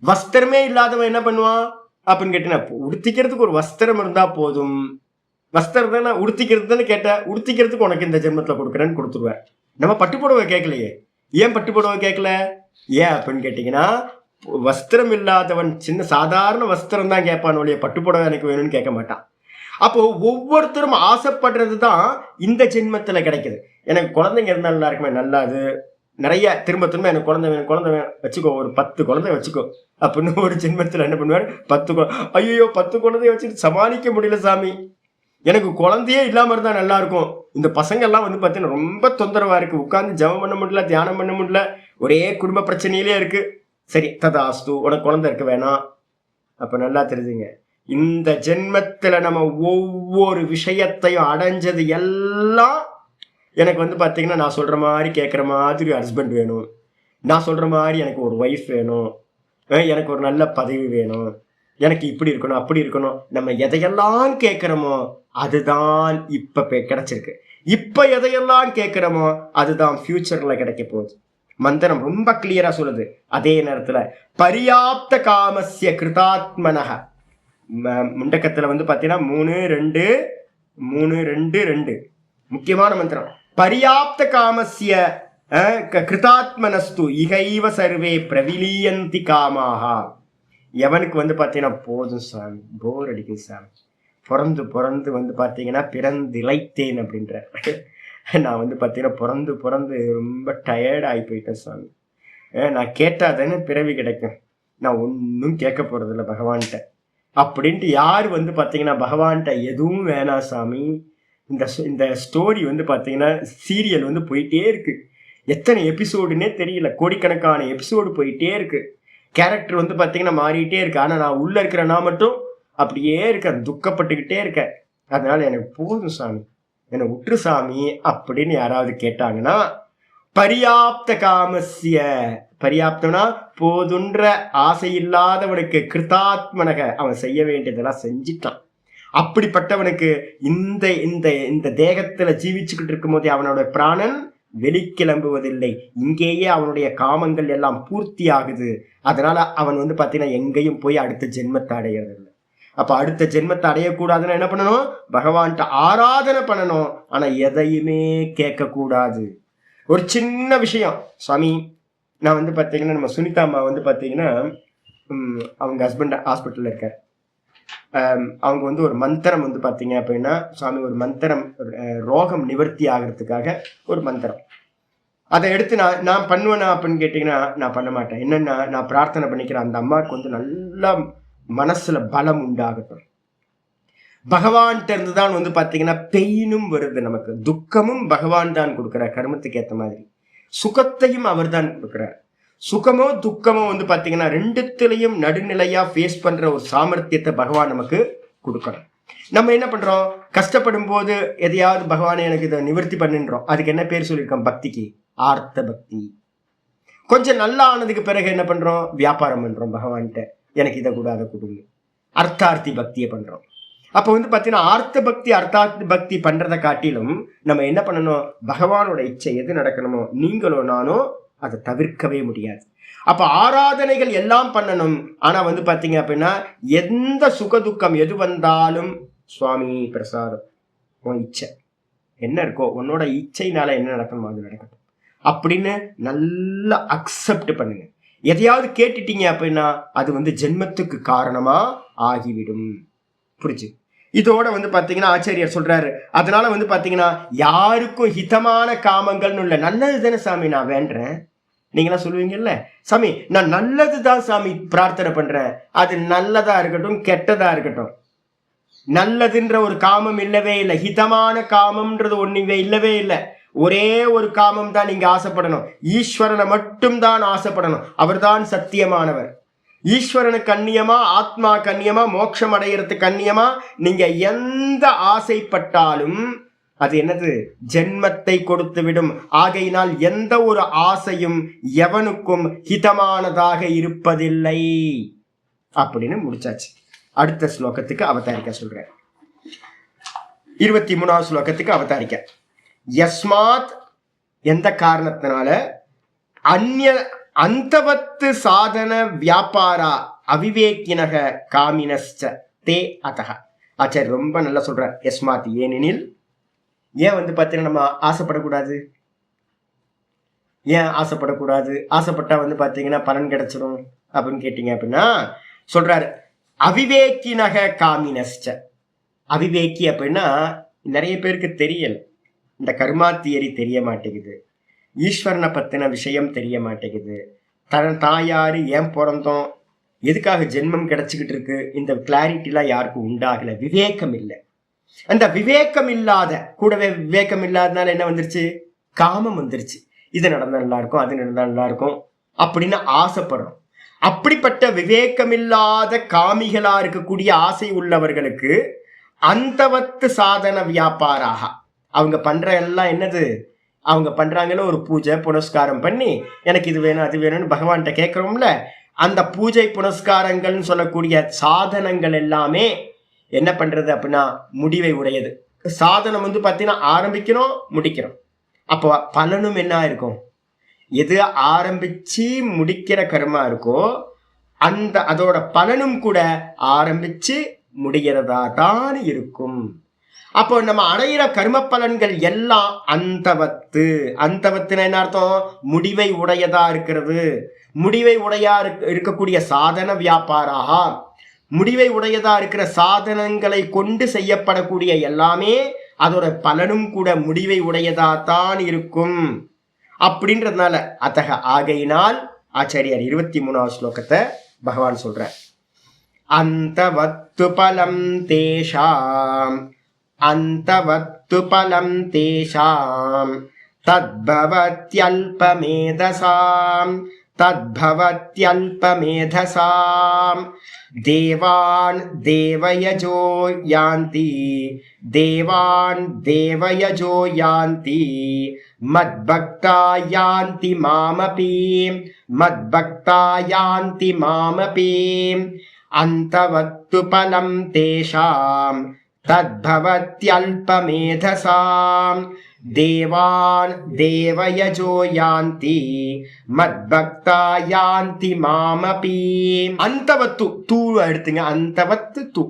வஸ்திரமே இல்லாதவன் என்ன பண்ணுவான் அப்படின்னு கேட்டீங்கன்னா, உடுத்திக்கிறதுக்கு ஒரு வஸ்திரம் இருந்தா போதும். வஸ்திரம் தானே உடுத்திக்கிறது தானே கேட்ட, உடுத்திக்கிறதுக்கு உனக்கு இந்த ஜென்மத்துல கொடுக்குறேன்னு கொடுத்துருவேன். நம்ம பட்டுப்புடவை கேட்கலையே. ஏன் பட்டுப்புடவை கேட்கல? ஏன் அப்படின்னு கேட்டீங்கன்னா, வஸ்திரம் இல்லாதவன் சின்ன சாதாரண வஸ்திரம் தான் கேட்பான் ஒழிய பட்டுப்புடவை எனக்கு வேணும்னு கேட்க மாட்டான். அப்போ ஒவ்வொருத்தரும் ஆசைப்படுறது தான் இந்த ஜென்மத்துல கிடைக்குது. எனக்கு குழந்தைங்க இருந்தால் நல்லா இருக்குமே, நல்லா அது நிறைய திரும்ப திரும்ப எனக்கு குழந்தை வச்சுக்கோ, ஒரு 10 குழந்தை வச்சுக்கோ அப்படின்னு ஒரு ஜென்மத்தில் என்ன பண்ணுவார், 10 ஐயோ 10 குழந்தைய வச்சுட்டு சமாளிக்க முடியல சாமி, எனக்கு குழந்தையே இல்லாம இருந்தா நல்லா இருக்கும். இந்த பசங்க எல்லாம் வந்து பார்த்தீங்கன்னா ரொம்ப தொந்தரவா இருக்கு, உட்கார்ந்து ஜெபம் பண்ண முடியல, தியானம் பண்ண முடியல, ஒரே குடும்ப பிரச்சனையிலே இருக்கு. சரி ததாஸ்து, உனக்கு குழந்தை இருக்க வேணாம். அப்ப நல்லா தெரிஞ்சுங்க, இந்த ஜென்மத்துல நம்ம ஒவ்வொரு விஷயத்தையும் அடைஞ்சது எல்லாம் எனக்கு வந்து பார்த்தீங்கன்னா நான் சொல்ற மாதிரி கேட்குற மாதிரி ஹஸ்பண்ட் வேணும், நான் சொல்ற மாதிரி எனக்கு ஒரு ஒய்ஃப் வேணும், எனக்கு ஒரு நல்ல பதவி வேணும், எனக்கு இப்படி இருக்கணும் அப்படி இருக்கணும். நம்ம எதையெல்லாம் கேட்குறோமோ அதுதான் இப்ப கிடைச்சிருக்கு. இப்ப எதையெல்லாம் கேட்குறோமோ அதுதான் ஃபியூச்சர்ல கிடைக்க போகுது. மந்திரம் ரொம்ப கிளியரா சொல்லுது. அதே நேரத்துல பரியாப்த காமஸ்ய கிருதாத்மனக, முண்டக்கத்துல வந்து பாத்தீங்கன்னா 3-2 முக்கியமான மந்திரம். பரியாப்த காமஸ்ய கிருதாத்மனஸ்து இகைவ சர்வே பிரவிலியந்தி காமாகா. எவனுக்கு வந்து பாத்தீங்கன்னா போதும் சாமி, போர் அடிக்கும் சாமி, பிறந்து வந்து பாத்தீங்கன்னா பிறந்திழைத்தேன் அப்படின்ற, நான் வந்து பாத்தீங்கன்னா பிறந்து ரொம்ப டயர்ட் ஆகி போயிட்டேன் சாமி, நான் கேட்டாதானே பிறவி கிடைக்கும், நான் ஒன்றும் கேட்க போறதில்ல பகவான்கிட்ட அப்படின்ட்டு யார் வந்து பாத்தீங்கன்னா பகவான்கிட்ட எதுவும் வேணாம் சாமி. இந்த ஸ்டோரி வந்து பாத்தீங்கன்னா சீரியல் வந்து போயிட்டே இருக்கு, எத்தனை எபிசோடுன்னே தெரியல, கோடிக்கணக்கான எபிசோடு போயிட்டே இருக்கு, கேரக்டர் வந்து பாத்தீங்கன்னா மாறிட்டே இருக்கு, ஆனா நான் உள்ள இருக்கிற நான் மட்டும் அப்படியே இருக்கேன், துக்கப்பட்டுக்கிட்டே இருக்கேன். அதனால எனக்கு போதும் சாமி, என்னை விட்டுரு சாமி அப்படின்னு யாராவது கேட்டாங்கன்னா, பரியாப்த காமஸ்ய, பரியாப்தம்னா போதுன்ற ஆசை இல்லாதவனுக்கு, கிருதாத்மனக அவன் செய்ய வேண்டியதெல்லாம் செஞ்சிட்டான். அப்படிப்பட்டவனுக்கு இந்த இந்த இந்த தேகத்துல ஜீவிச்சுக்கிட்டு இருக்கும் போதே அவனோட பிராணன் வெளிக்கிளம்புவதில்லை, இங்கேயே அவனுடைய காமங்கள் எல்லாம் பூர்த்தி ஆகுது. அதனால அவன் வந்து பாத்தீங்கன்னா எங்கேயும் போய் அடுத்த ஜென்மத்தை அடையிறதில்லை. அப்ப அடுத்த ஜென்மத்தை அடையக்கூடாதுன்னா என்ன பண்ணணும், பகவான்கிட்ட ஆராதனை பண்ணணும், ஆனா எதையுமே கேட்க கூடாது. ஒரு சின்ன விஷயம் சுவாமி, நான் வந்து பாத்தீங்கன்னா நம்ம சுனிதா அம்மா வந்து பாத்தீங்கன்னா அவங்க ஹஸ்பண்ட் ஹாஸ்பிட்டல்ல இருக்கார், அவங்க வந்து ஒரு மந்திரம் வந்து பாத்தீங்க அப்படின்னா சுவாமி, ஒரு மந்திரம் ரோகம் நிவர்த்தி ஆகிறதுக்காக ஒரு மந்திரம், அதை எடுத்து நான் பண்ணுவேனா அப்படின்னு கேட்டீங்கன்னா நான் பண்ண மாட்டேன். என்னன்னா நான் பிரார்த்தனை பண்ணிக்கிறேன், அந்த அம்மாவுக்கு வந்து நல்லா மனசுல பலம் உண்டாகட்டும். பகவான்கிட்ட இருந்துதான் வந்து பாத்தீங்கன்னா பெயினும் வருது, நமக்கு துக்கமும் பகவான் தான் கொடுக்கிறார், கர்மத்துக்கு ஏற்ற மாதிரி சுகத்தையும் அவர் தான் கொடுக்கிறார். சுகமோ துக்கமோ வந்து பாத்தீங்கன்னா ரெண்டுத்திலையும் நடுநிலையா ஃபேஸ் பண்ற ஒரு சாமர்த்தியத்தை பகவான் நமக்கு கொடுக்கணும். நம்ம என்ன பண்றோம், கஷ்டப்படும் போது எதையாவது பகவானை எனக்கு இதை நிவர்த்தி பண்ணின்றோம், அதுக்கு என்ன பேர் சொல்லியிருக்கோம், பக்திக்கு ஆர்த்த பக்தி. கொஞ்சம் நல்லா ஆனதுக்கு பிறகு என்ன பண்றோம், வியாபாரம் பண்றோம் பகவான்கிட்ட, எனக்கு இதை கூட அதை கொடுங்க, அர்த்தார்த்தி பக்தியை பண்றோம். அப்ப வந்து பாத்தீங்கன்னா ஆர்த்த பக்தி அர்த்தார்த்தி பக்தி பண்றதை காட்டிலும் நம்ம என்ன பண்ணணும், பகவானோட இச்சை எது நடக்கணுமோ நீங்களோ நானோ அதை தவிர்க்கவே முடியாது. அப்ப ஆராதனைகள் எல்லாம் பண்ணணும், ஆனா வந்து பாத்தீங்க அப்படின்னா எந்த சுகதுக்கம் எது வந்தாலும் சுவாமி பிரசாதம், உன் இச்சை என்ன இருக்கோ, உன்னோட இச்சைனால என்ன நடக்கணுமோ அது நடக்கட்டும் அப்படின்னு நல்லா அக்செப்ட் பண்ணுங்க. எதையாவது கேட்டுட்டீங்க அப்படின்னா அது வந்து ஜென்மத்துக்கு காரணமா ஆகிவிடும். புரிஞ்சு? இதோட வந்து பாத்தீங்கன்னா ஆச்சாரியர் சொல்றாரு, அதனால வந்து பாத்தீங்கன்னா யாருக்கும் ஹிதமான காமங்கள்னு இல்லை, நல்லது தானே சாமி நான் வேண்டேன், நீங்களாம் சொல்லுவீங்கல்ல சாமி நான் நல்லதுதான் சாமி பிரார்த்தனை பண்றேன், அது நல்லதா இருக்கட்டும் கெட்டதா இருக்கட்டும், நல்லதுன்ற ஒரு காமம் இல்லவே இல்லை, ஹிதமான காமம்ன்றது ஒண்ணுவே இல்லவே இல்லை. ஒரே ஒரு காமம் தான் நீங்க ஆசைப்படணும், ஈஸ்வரனை மட்டும் தான் ஆசைப்படணும், அவர்தான் சத்தியமானவர். ஈஸ்வரனுக்கு கண்ணியமா, ஆத்மா கண்ணியமா, மோட்சம் அடைகிறதுக்கு கண்ணியமா நீங்க எந்த ஆசைப்பட்டாலும் அது என்னது, ஜென்மத்தை கொடுத்து விடும். ஆகையினால் எந்த ஒரு ஆசையும் எவனுக்கும் ஹிதமானதாக இருப்பதில்லை அப்படின்னு முடிச்சாச்சு. அடுத்த ஸ்லோகத்துக்கு அவதாரிக்க சொல்றேன். 23வது ஸ்லோகத்துக்கு அவதாரிக்க. யஸ்மாத் எந்த காரணத்தினால, அந்நிய அந்தவத்து சாதன வியாபாரா அவிவேக்கினக காமினஸ்ச தே அத்தக. ஆச்சாரியர் ரொம்ப நல்லா சொல்றார். யஸ்மாத் ஏனெனில், ஏன் வந்து பார்த்தீங்கன்னா நம்ம ஆசைப்படக்கூடாது, ஏன் ஆசைப்படக்கூடாது, ஆசைப்பட்டா வந்து பார்த்தீங்கன்னா பலன் கிடைச்சிடும் அப்படின்னு கேட்டீங்க அப்படின்னா சொல்றாரு, அவிவேக்கினக காமினஸ்ச. அவிவேக்கி அப்படின்னா நிறைய பேருக்கு தெரியல, இந்த கர்மா தியரி தெரிய மாட்டேங்குது, ஈஸ்வரனை பத்தின விஷயம் தெரிய மாட்டேங்குது. தான் யாரு, ஏன் பிறந்தோம், எதுக்காக ஜென்மம் கிடைச்சிக்கிட்டு இருக்கு, இந்த கிளாரிட்டிலாம் யாருக்கும் உண்டாகல. விவேகம் இல்லை. அந்த விவேகம் இல்லாத, கூடவே விவேகம் இல்லாதனால என்ன வந்துருச்சு, காமம் வந்துருச்சு. இது நடந்தா நல்லா இருக்கும், அது நடந்தா நல்லா இருக்கும் அப்படின்னு ஆசைப்படுறோம். அப்படிப்பட்ட விவேகமில்லாத காமிகளா இருக்கக்கூடிய ஆசை உள்ளவர்களுக்கு அந்தவத்து சாதன வியாபாராக அவங்க பண்ற எல்லாம் என்னது, அவங்க பண்றாங்கன்னு ஒரு பூஜை புனஸ்காரம் பண்ணி எனக்கு இது வேணும் அது வேணும்னு பகவான்கிட்ட கேட்கிறோம்ல, அந்த பூஜை புனஸ்காரங்கள்னு சொல்லக்கூடிய சாதனங்கள் எல்லாமே என்ன பண்றது அப்படின்னா முடிவை உடையது. சாதனம் வந்து பார்த்தீங்கன்னா ஆரம்பிக்கிறோம் முடிக்கிறோம், அப்போ பலனும் என்ன இருக்கும், எது ஆரம்பிச்சு முடிக்கிற கர்மா இருக்கோ அந்த அதோட பலனும் கூட ஆரம்பிச்சு முடிகிறதா தான் இருக்கும். அப்போ நம்ம அடையிற கர்ம பலன்கள் எல்லாம் அந்தவத்து. அந்தவத்துன்னு என்ன அர்த்தம், முடிவை உடையதா இருக்கிறது. முடிவை உடையா இருக்கக்கூடிய சாதன வியாபாராக, முடிவை உடையதா இருக்கிற சாதனங்களை கொண்டு செய்யப்படக்கூடிய எல்லாமே அதோட பலனும் கூட முடிவை உடையதா தான் இருக்கும் அப்படின்றதுனால அத்தக ஆகையினால் ஆச்சாரியார் 23வது ஸ்லோகத்தை பகவான் சொல்ற, அந்தவத்து பலம் தேஷாம் அந்தவத்து பலம் தேஷாம் தத்பவத்யல்பமேதசாம் தத்பவத்யல்பமேதசாம் தேவான் தேவயஜோ யாந்தி தேவான் தேவயஜோ யாந்தி மத்பக்தா யாந்தி மாமபி மத்பக்தா யாந்தி மாமபி அந்தவத்து பலம் தேஷாம் தத்பவத்யல்பமேதசாம் தேவான் தேவயஜோ யாந்தி மத்பக்தா யாந்தி மாமபி. அந்தவத்து தூ எடுத்துங்க, அந்தவத்து தூ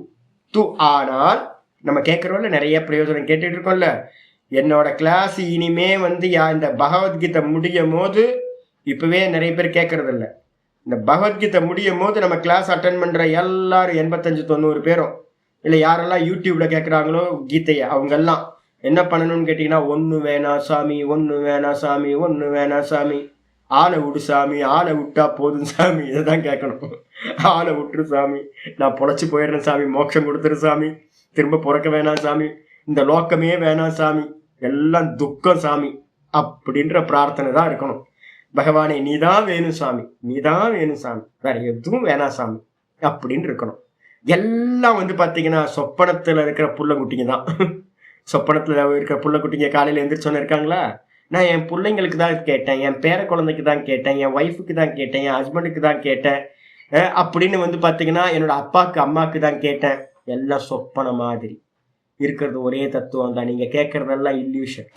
தூ. ஆனால் நம்ம கேட்கறோம்ல, நிறைய பிரயோஜனம் கேட்டுட்டு இருக்கோம்ல, என்னோட கிளாஸ் இனிமே வந்து இந்த பகவத்கீதை முடியும் போது, இப்பவே நிறைய பேர் கேட்கறது இல்லை, இந்த பகவத்கீதை முடியும் போது நம்ம கிளாஸ் அட்டன் பண்ற எல்லாரும் 85-90 பேரும் இல்லை யாரெல்லாம் யூடியூப்ல கேட்குறாங்களோ கீதையை, அவங்கெல்லாம் என்ன பண்ணணும்னு கேட்டிங்கன்னா, ஒன்று வேணா சாமி, ஒன்று வேணா சாமி, ஒன்று வேணா சாமி, ஆளை விடு சாமி, ஆளை விட்டா போதும் சாமி, இதை தான் கேட்கணும். ஆளை விட்டுரு சாமி, நான் பொழைச்சி போயிடுறேன் சாமி, மோட்சம் கொடுத்துரு சாமி, திரும்ப பிறக்க வேணாம் சாமி, இந்த லோக்கமே வேணாம் சாமி, எல்லாம் துக்கம் சாமி அப்படின்ற பிரார்த்தனை தான் இருக்கணும். பகவானே நீதான் வேணும் சாமி, நீதான் வேணும் சாமி, வேற எதுவும் வேணாம் சாமி அப்படின்னு இருக்கணும். எல்லாம் வந்து பார்த்தீங்கன்னா சொப்பனத்தில் இருக்கிற புள்ளக்குட்டிங்க தான். சொப்பனத்தில் இருக்கிற புள்ளக்குட்டிங்க காலையில் எந்திரிச்சோன்னு இருக்காங்களா, நான் என் பிள்ளைங்களுக்கு தான் கேட்டேன், என் பேர குழந்தைக்கு தான் கேட்டேன், என் ஒய்ஃபுக்கு தான் கேட்டேன், என் ஹஸ்பண்டுக்கு தான் கேட்டேன் அப்படின்னு வந்து பார்த்தீங்கன்னா என்னோட அப்பாவுக்கு அம்மாவுக்கு தான் கேட்டேன். எல்லாம் சொப்பன மாதிரி இருக்கிறது ஒரே தத்துவம் தான். நீங்கள் கேட்குறதெல்லாம் இல்யூஷன்.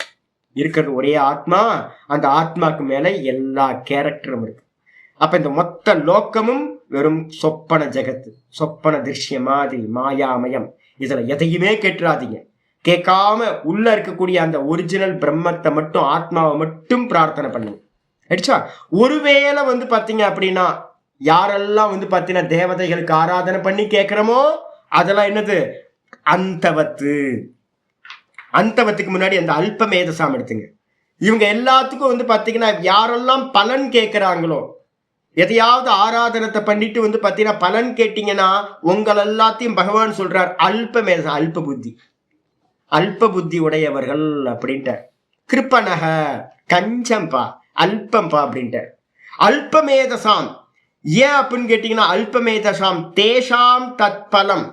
இருக்கிறது ஒரே ஆத்மா, அந்த ஆத்மாவுக்கு மேலே எல்லா கேரக்டரும் இருக்கு. அப்போ இந்த மொத்த லோக்கமும் வெறும் சொப்பன ஜெகத்து, சொப்பன திருஷ்ய மாதிரி மாயாமயம். இதில் எதையுமே கேட்டுறாதீங்க. கேட்காம உள்ள இருக்கக்கூடிய அந்த ஒரிஜினல் பிரம்மத்தை மட்டும், ஆத்மாவை மட்டும் பிரார்த்தனை பண்ணுங்க. அடிச்சா ஒருவேளை வந்து பார்த்தீங்க அப்படின்னா யாரெல்லாம் வந்து பார்த்தீங்கன்னா தேவதைகளுக்கு ஆராதனை பண்ணி கேட்குறோமோ அதெல்லாம் என்னது அந்தவத்து. அந்தவத்துக்கு முன்னாடி அந்த அல்பமேதசாம் எடுத்துங்க. இவங்க எல்லாத்துக்கும் வந்து பார்த்தீங்கன்னா யாரெல்லாம் பலன் கேட்குறாங்களோ, எதையாவது ஆராதனத்தை பண்ணிட்டு வந்து பார்த்தீங்கன்னா பலன் கேட்டீங்கன்னா உங்கள் எல்லாத்தையும் பகவான் சொல்றார் அல்பமேதசம், அல்ப புத்தி, அல்ப புத்தி உடையவர்கள் அப்படின்ட்டு. கிருப்பனக கஞ்சம்பா, அல்பம்பா அப்படின்ட்டு. அல்பமேதசாம் ஏன் அப்படின்னு கேட்டீங்கன்னா, அல்பமேதசாம் தேஷாம் தத்பலம்,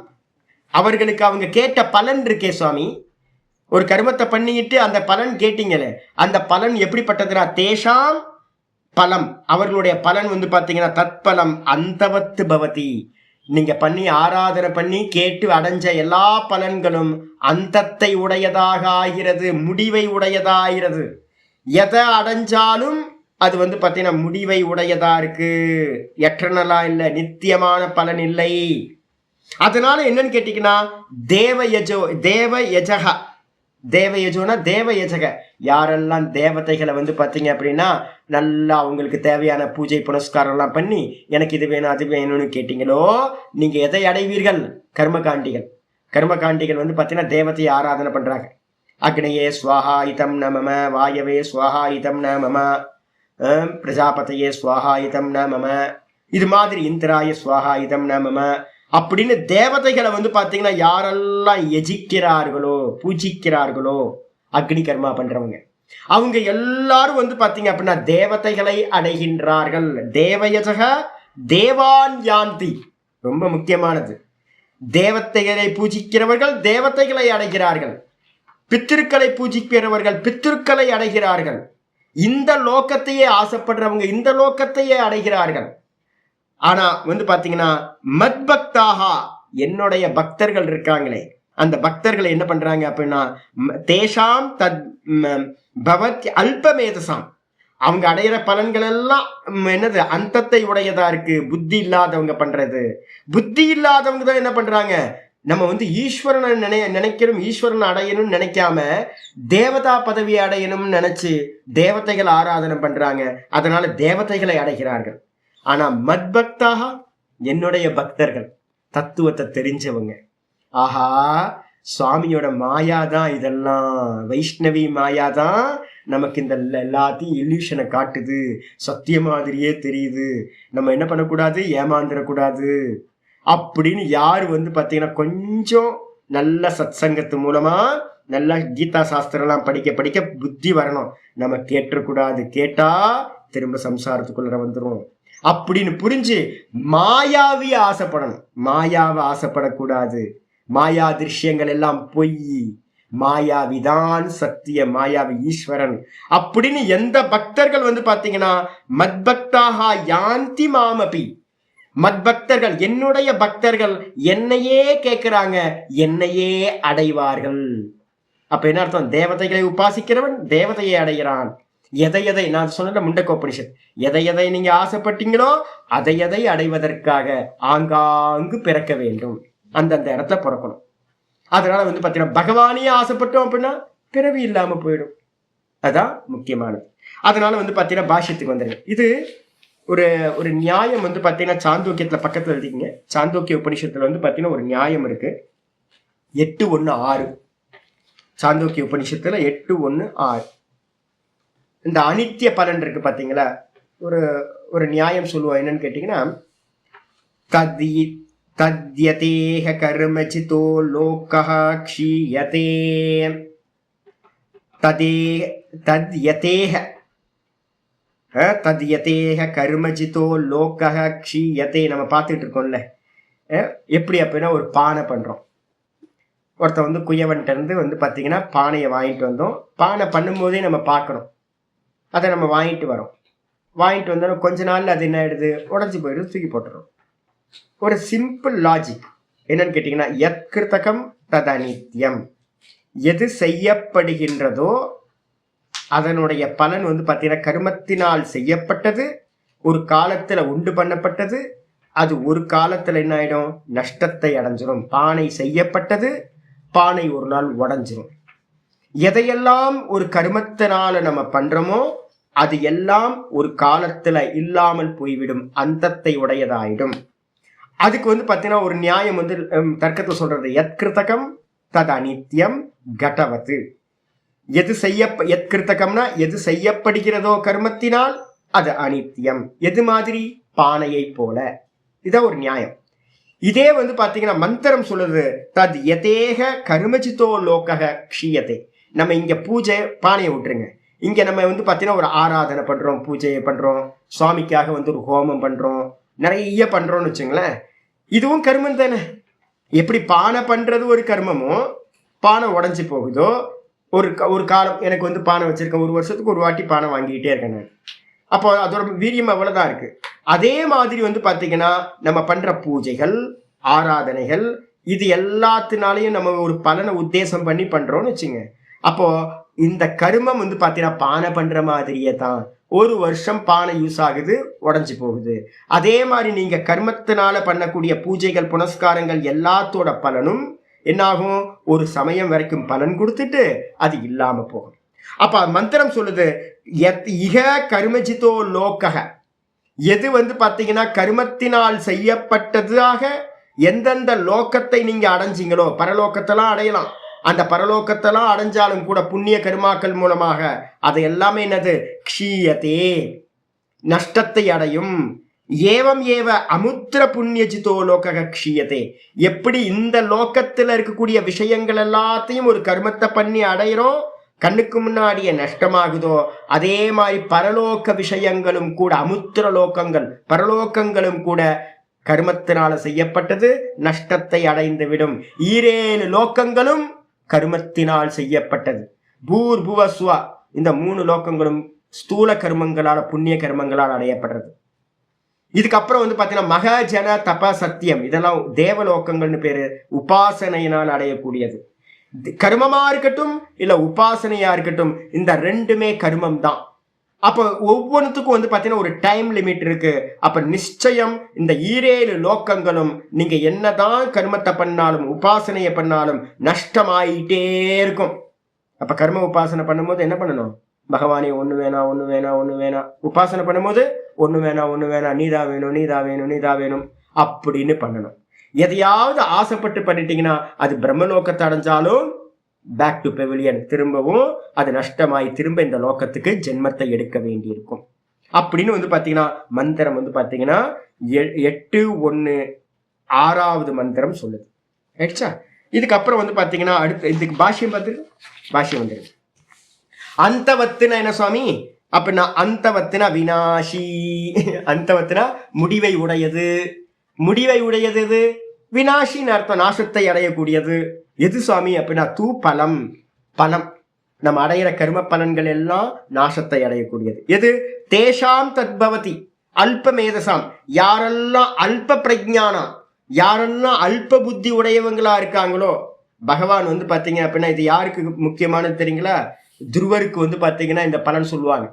அவர்களுக்கு அவங்க கேட்ட பலன் இருக்கே சுவாமி. ஒரு கர்மத்தை பண்ணிட்டு அந்த பலன் கேட்டீங்களே, அந்த பலன் எப்படிப்பட்டதுன்னா தேஷாம் பலம், அவர்களுடைய பலன் வந்து பார்த்தீங்கன்னா தத்பலம் அந்தவத்து பவதி. நீங்க பண்ணி ஆராதனை பண்ணி கேட்டு அடைஞ்ச எல்லா பலன்களும் அந்தத்தை உடையதாக ஆகிறது, முடிவை உடையதாகிறது. எதை அடைஞ்சாலும் அது வந்து பார்த்தீங்கன்னா முடிவை உடையதா இருக்கு, எட்டர்னலா இல்லை, நித்தியமான பலன் இல்லை. அதனால என்னன்னு கேட்டீங்கன்னா தேவயஜோ தேவயஜக, தேவயஜோனா தேவயஜக, யாரெல்லாம் தேவதைகளை வந்து பார்த்தீங்க அப்படின்னா நல்லா அவங்களுக்கு தேவையான பூஜை புனஸ்காரம்லாம் பண்ணி எனக்கு இது வேணும் அது வேணும்னு கேட்டீங்களோ நீங்கள் எதை அடைவீர்கள்? கர்மகாண்டிகள். கர்மகாண்டிகள் வந்து பார்த்தீங்கன்னா தேவதையை ஆராதனை பண்ணுறாங்க. அக்னயே ஸ்வாஹா இதம் ந மம, வாயவே ஸ்வாஹா இதம் ந மம, பிரஜாபதையே ஸ்வாஹா இதம் ந மம, இது மாதிரி இந்திராய ஸ்வாஹா இதம் ந மம அப்படின்னு தேவதைகளை வந்து பாத்தீங்கன்னா யாரெல்லாம் எஜிக்கிறார்களோ பூஜிக்கிறார்களோ அக்னி கர்மா பண்றவங்க அவங்க எல்லாரும் வந்து பாத்தீங்க அப்படின்னா தேவதைகளை அடைகின்றார்கள். தேவயஜக தேவான் யாந்தி, ரொம்ப முக்கியமானது. தேவதைகளை பூஜிக்கிறவர்கள் தேவதைகளை அடைகிறார்கள், பித்திருக்களை பூஜிக்கிறவர்கள் பித்திருக்களை அடைகிறார்கள், இந்த லோகத்தையே ஆசைப்படுறவங்க இந்த லோகத்தையே அடைகிறார்கள். ஆனா வந்து பாத்தீங்கன்னா மத்பக்தாகா, என்னுடைய பக்தர்கள் இருக்காங்களே அந்த பக்தர்களை என்ன பண்றாங்க அப்படின்னா தேஷாம் தத் பவத் அல்பமேதசாம், அவங்க அடையிற பலன்கள் எல்லாம் என்னது அந்தத்தை உடையதா இருக்கு. புத்தி இல்லாதவங்க பண்றது. புத்தி இல்லாதவங்க தான் என்ன பண்றாங்க, நம்ம வந்து ஈஸ்வரனை நினைக்கிறோம், ஈஸ்வரனை அடையணும்னு நினைக்காம தேவதா பதவியை அடையணும்னு நினைச்சு தேவதைகள் ஆராதனை பண்றாங்க, அதனால தேவதைகளை அடைகிறார்கள். ஆனா மத்பக்தாக, என்னுடைய பக்தர்கள் தத்துவத்தை தெரிஞ்சவங்க, ஆஹா சுவாமியோட மாயாதான் இதெல்லாம், வைஷ்ணவி மாயாதான் நமக்கு இந்த எல்லாத்தையும் இல்யூஷனை காட்டுது, சத்திய மாதிரியே தெரியுது, நம்ம என்ன பண்ணக்கூடாது, ஏமாந்துடக்கூடாது அப்படின்னு யாரு வந்து பாத்தீங்கன்னா கொஞ்சம் நல்ல சத் சங்கத்து மூலமா நல்ல கீதா சாஸ்திரம்லாம் படிக்க படிக்க புத்தி வரணும். நம்ம கேட்டக்கூடாது, கேட்டா திரும்ப சம்சாரத்துக்குள்ள வந்துடும் அப்படின்னு புரிஞ்சு மாயாவி ஆசைப்படணும். மாயாவை ஆசைப்படக்கூடாது. மாயா திருஷ்யங்கள் எல்லாம் பொய், மாயாவிதான் சத்திய, மாயாவி ஈஸ்வரன் அப்படின்னு எந்த பக்தர்கள் வந்து பாத்தீங்கன்னா மத்பக்தாக யாந்தி மாமபி, மத்பக்தர்கள் என்னுடைய பக்தர்கள் என்னையே கேட்கிறாங்க, என்னையே அடைவார்கள். அப்ப என்ன அர்த்தம், தேவதைகளை உபாசிக்கிறவன் தேவதையை அடைகிறான். எதை நான் சொன்ன முண்டக்கோபனிஷத், எதை நீங்க ஆசைப்பட்டீங்களோ அதை அடைவதற்காக ஆங்காங்கு பிறக்க வேண்டும், அந்தந்த இடத்துல பிறக்கணும். அதனால வந்து பாத்தீங்கன்னா பகவானையே ஆசைப்பட்டோம் அப்படின்னா பிறவி இல்லாம போயிடும். அதான் முக்கியமானது. அதனால வந்து பாத்தீங்கன்னா பாஷ்யத்துக்கு வந்துருங்க. இது ஒரு நியாயம் வந்து பாத்தீங்கன்னா சாந்தோக்கியத்துல பக்கத்துல எழுதிங்க. சாந்தோக்கிய உபனிஷத்துல வந்து பாத்தீங்கன்னா ஒரு நியாயம் இருக்கு, 8:1-6. சாந்தோக்கிய உபனிஷத்துல 8:1-6 இந்த அனித்திய பலன் இருக்கு பாத்தீங்களா. ஒரு நியாயம் சொல்லுவோம், என்னன்னு கேட்டீங்கன்னா தத்யதேஹ கர்மசிதோ லோகஹ க்ஷீயதே, தத்யதேஹ கர்மஜிதோ லோகஹ க்ஷீயதே. நம்ம பார்த்துட்டு இருக்கோம்ல எப்படி அப்படின்னா, ஒரு பானை பண்றோம். ஒருத்தன் வந்து குயவன்ட்ட இருந்து வந்து பாத்தீங்கன்னா பானையை வாங்கிட்டு வந்தோம். பானை பண்ணும்போதே நம்ம பார்க்கணும், அதை நம்ம வாங்கிட்டு வரோம். வாங்கிட்டு வந்தோம் கொஞ்ச நாள்ல அது என்ன ஆயிடுது, உடஞ்சி போயிடுது, தூக்கி போட்டுறோம். ஒரு சிம்பிள் லாஜிக் என்னன்னு கேட்டீங்கன்னா, யத்கிருதகம் ததநித்யம், எது செய்யப்படுகின்றதோ அதனுடைய பலன் வந்து பாத்தீங்கன்னா கர்மத்தினால் செய்யப்பட்டது, ஒரு காலத்துல உண்டு பண்ணப்பட்டது, அது ஒரு காலத்துல என்ன ஆயிடும், நஷ்டத்தை அடைஞ்சிடும். பானை செய்யப்பட்டது, பானை ஒரு நாள் உடஞ்சிரும். எதையெல்லாம் ஒரு கர்மத்தினால நம்ம பண்றோமோ அது எல்லாம் ஒரு காலத்துல இல்லாமல் போய்விடும், அந்தத்தை உடையதாயிடும். அதுக்கு வந்து பாத்தீங்கன்னா ஒரு நியாயம் வந்து தர்க்கத்துல சொல்றது, யத்கிருதகம் தத் அநித்யம் கடவது. யத்கிருதகம்னா எது செய்யப்படுகிறதோ கர்மத்தினால் அது அநித்தியம். எது மாதிரி, பானையை போல. இதான் ஒரு நியாயம். இதே வந்து பாத்தீங்கன்னா மந்திரம் சொல்லுது, தத் யதேக கர்மஜிதோ லோகஹ க்ஷீயதே. நம்ம இங்க பூஜை, பானையை விட்டுருங்க, இங்க நம்ம வந்து பாத்தீங்கன்னா ஒரு ஆராதனை பண்றோம், பூஜையை பண்றோம், சுவாமிக்காக வந்து ஒரு ஹோமம் பண்றோம், நிறைய பண்றோம்னு வச்சுங்களேன். இதுவும் கர்மம் தானே. எப்படி பானை பண்றது ஒரு கர்மமோ, பானை உடஞ்சி போகுதோ, ஒரு காலம் எனக்கு வந்து பானை வச்சிருக்கேன், ஒரு வருஷத்துக்கு ஒரு வாட்டி பானை வாங்கிக்கிட்டே இருக்கேன் நான், அப்போ அதோட வீரியம் அவ்வளவுதான் இருக்கு. அதே மாதிரி வந்து பாத்தீங்கன்னா நம்ம பண்ற பூஜைகள், ஆராதனைகள், இது எல்லாத்தினாலையும் நம்ம ஒரு பலனை உத்தேசம் பண்ணி பண்றோம்னு வச்சுங்க. அப்போ இந்த கர்மம் வந்து பாத்தீங்கன்னா பானை பண்ற மாதிரியே தான். ஒரு வருஷம் பானை யூஸ் ஆகுது, உடஞ்சி போகுது. அதே மாதிரி நீங்க கர்மத்தினால பண்ணக்கூடிய பூஜைகள், புனஸ்காரங்கள் எல்லாத்தோட பலனும் என்னாகும், ஒரு சமயம் வரைக்கும் பலன் கொடுத்துட்டு அது இல்லாம போகும். அப்ப மந்திரம் சொல்லுது, இக கர்மஜிதோ லோகஹ, எது வந்து பாத்தீங்கன்னா கர்மத்தினால் செய்யப்பட்டதாக எந்தெந்த லோகத்தை நீங்க அடைஞ்சிங்களோ, பரலோகத்தெல்லாம் அடையலாம், அந்த பரலோகத்தெல்லாம் அடைஞ்சாலும் கூட புண்ணிய கர்மாக்கள் மூலமாக அது எல்லாமே என்னது? க்ஷீயத்தே, நஷ்டத்தை அடையும். ஏவம் ஏவ அமுத்திர புண்ணியஜிதோ லோக க்ஷீயத்தே, எப்படி இந்த லோகத்துல இருக்கக்கூடிய விஷயங்கள் எல்லாத்தையும் ஒரு கர்மத்தை பண்ணி அடையிறோம், கண்ணுக்கு முன்னாடியே நஷ்டமாகுதோ, அதே மாதிரி பரலோக விஷயங்களும் கூட, அமுத்திர லோகங்கள் பரலோகங்களும் கூட கர்மத்தினால செய்யப்பட்டது நஷ்டத்தை அடைந்து விடும். 7 லோகங்களும் கர்மத்தினால் செய்யப்பட்டது. பூர் புவ சுவா, இந்த 3 லோகங்களும் ஸ்தூல கர்மங்களால் புண்ணிய கர்மங்களால் அடையப்படுறது. இதுக்கப்புறம் பாத்தீங்கன்னா மகஜன தப சத்தியம், இதெல்லாம் தேவலோகங்கள்னு பேரு, உபாசனையினால் அடையக்கூடியது. கர்மமா இருக்கட்டும் இல்ல உபாசனையா இருக்கட்டும், இந்த 2மே கர்மம் தான். அப்ப ஒவ்வொன்றுத்துக்கும் பாத்தீங்கன்னா ஒரு டைம் லிமிட் இருக்கு. அப்ப நிச்சயம் இந்த 7 லோகங்களும் நீங்க என்னதான் கர்மத்தை பண்ணாலும் உபாசனையை பண்ணாலும் நஷ்டமாயிட்டே இருக்கும். அப்ப கர்ம உபாசனை பண்ணும்போது என்ன பண்ணணும்? பகவானே ஒண்ணு வேணாம் ஒண்ணு வேணாம் ஒண்ணு வேணாம். உபாசனை பண்ணும்போது ஒண்ணு வேணாம் ஒண்ணு வேணாம், நீதா வேணும் நீதா வேணும் நீதா வேணும் அப்படின்னு பண்ணணும். எதையாவது ஆசைப்பட்டு பண்ணிட்டீங்கன்னா அது பிரம்மலோகத்தை அடைஞ்சாலும் பேக் டு பெவிலியன், திரும்பவும் அது நஷ்டமாய் திரும்ப இந்த லோகத்துக்கு ஜென்மத்தை எடுக்க வேண்டி இருக்கும். அப்படின்னு பாத்தீங்கன்னா மந்திரம் பாத்தீங்கன்னா 8:1 6வது மந்திரம் சொல்லுது. ரைட்ஸா? இதுக்கப்புறம் பாத்தீங்கன்னா அடுத்து இதுக்கு பாஷ்யம் பார்த்துருக்கு. பாஷ்யம் வந்துருக்கு. அந்தவத்துனா என்ன சுவாமி? அப்படின்னா அந்தவத்துனா வினாஷி, அந்தவத்துனா முடிவை உடையது. முடிவை உடையது எது? வினாஷின்னு அர்த்தம், நாசத்தை அடையக்கூடியது. எது சுவாமி அப்படின்னா தூ பலம், பலம் நம்ம அடையிற கர்ம பலன்கள் எல்லாம் நாசத்தை அடையக்கூடியது. எது? தேஷாம் தத்பவதி அல்ப மேதசாம், யாரெல்லாம் அல்ப பிரஜானம், யாரெல்லாம் அல்ப புத்தி உடையவங்களா இருக்காங்களோ, பகவான் பாத்தீங்க அப்படின்னா இது யாருக்கு முக்கியமானது தெரியுங்களா? துருவருக்கு பாத்தீங்கன்னா இந்த பலன் சொல்லுவாங்க.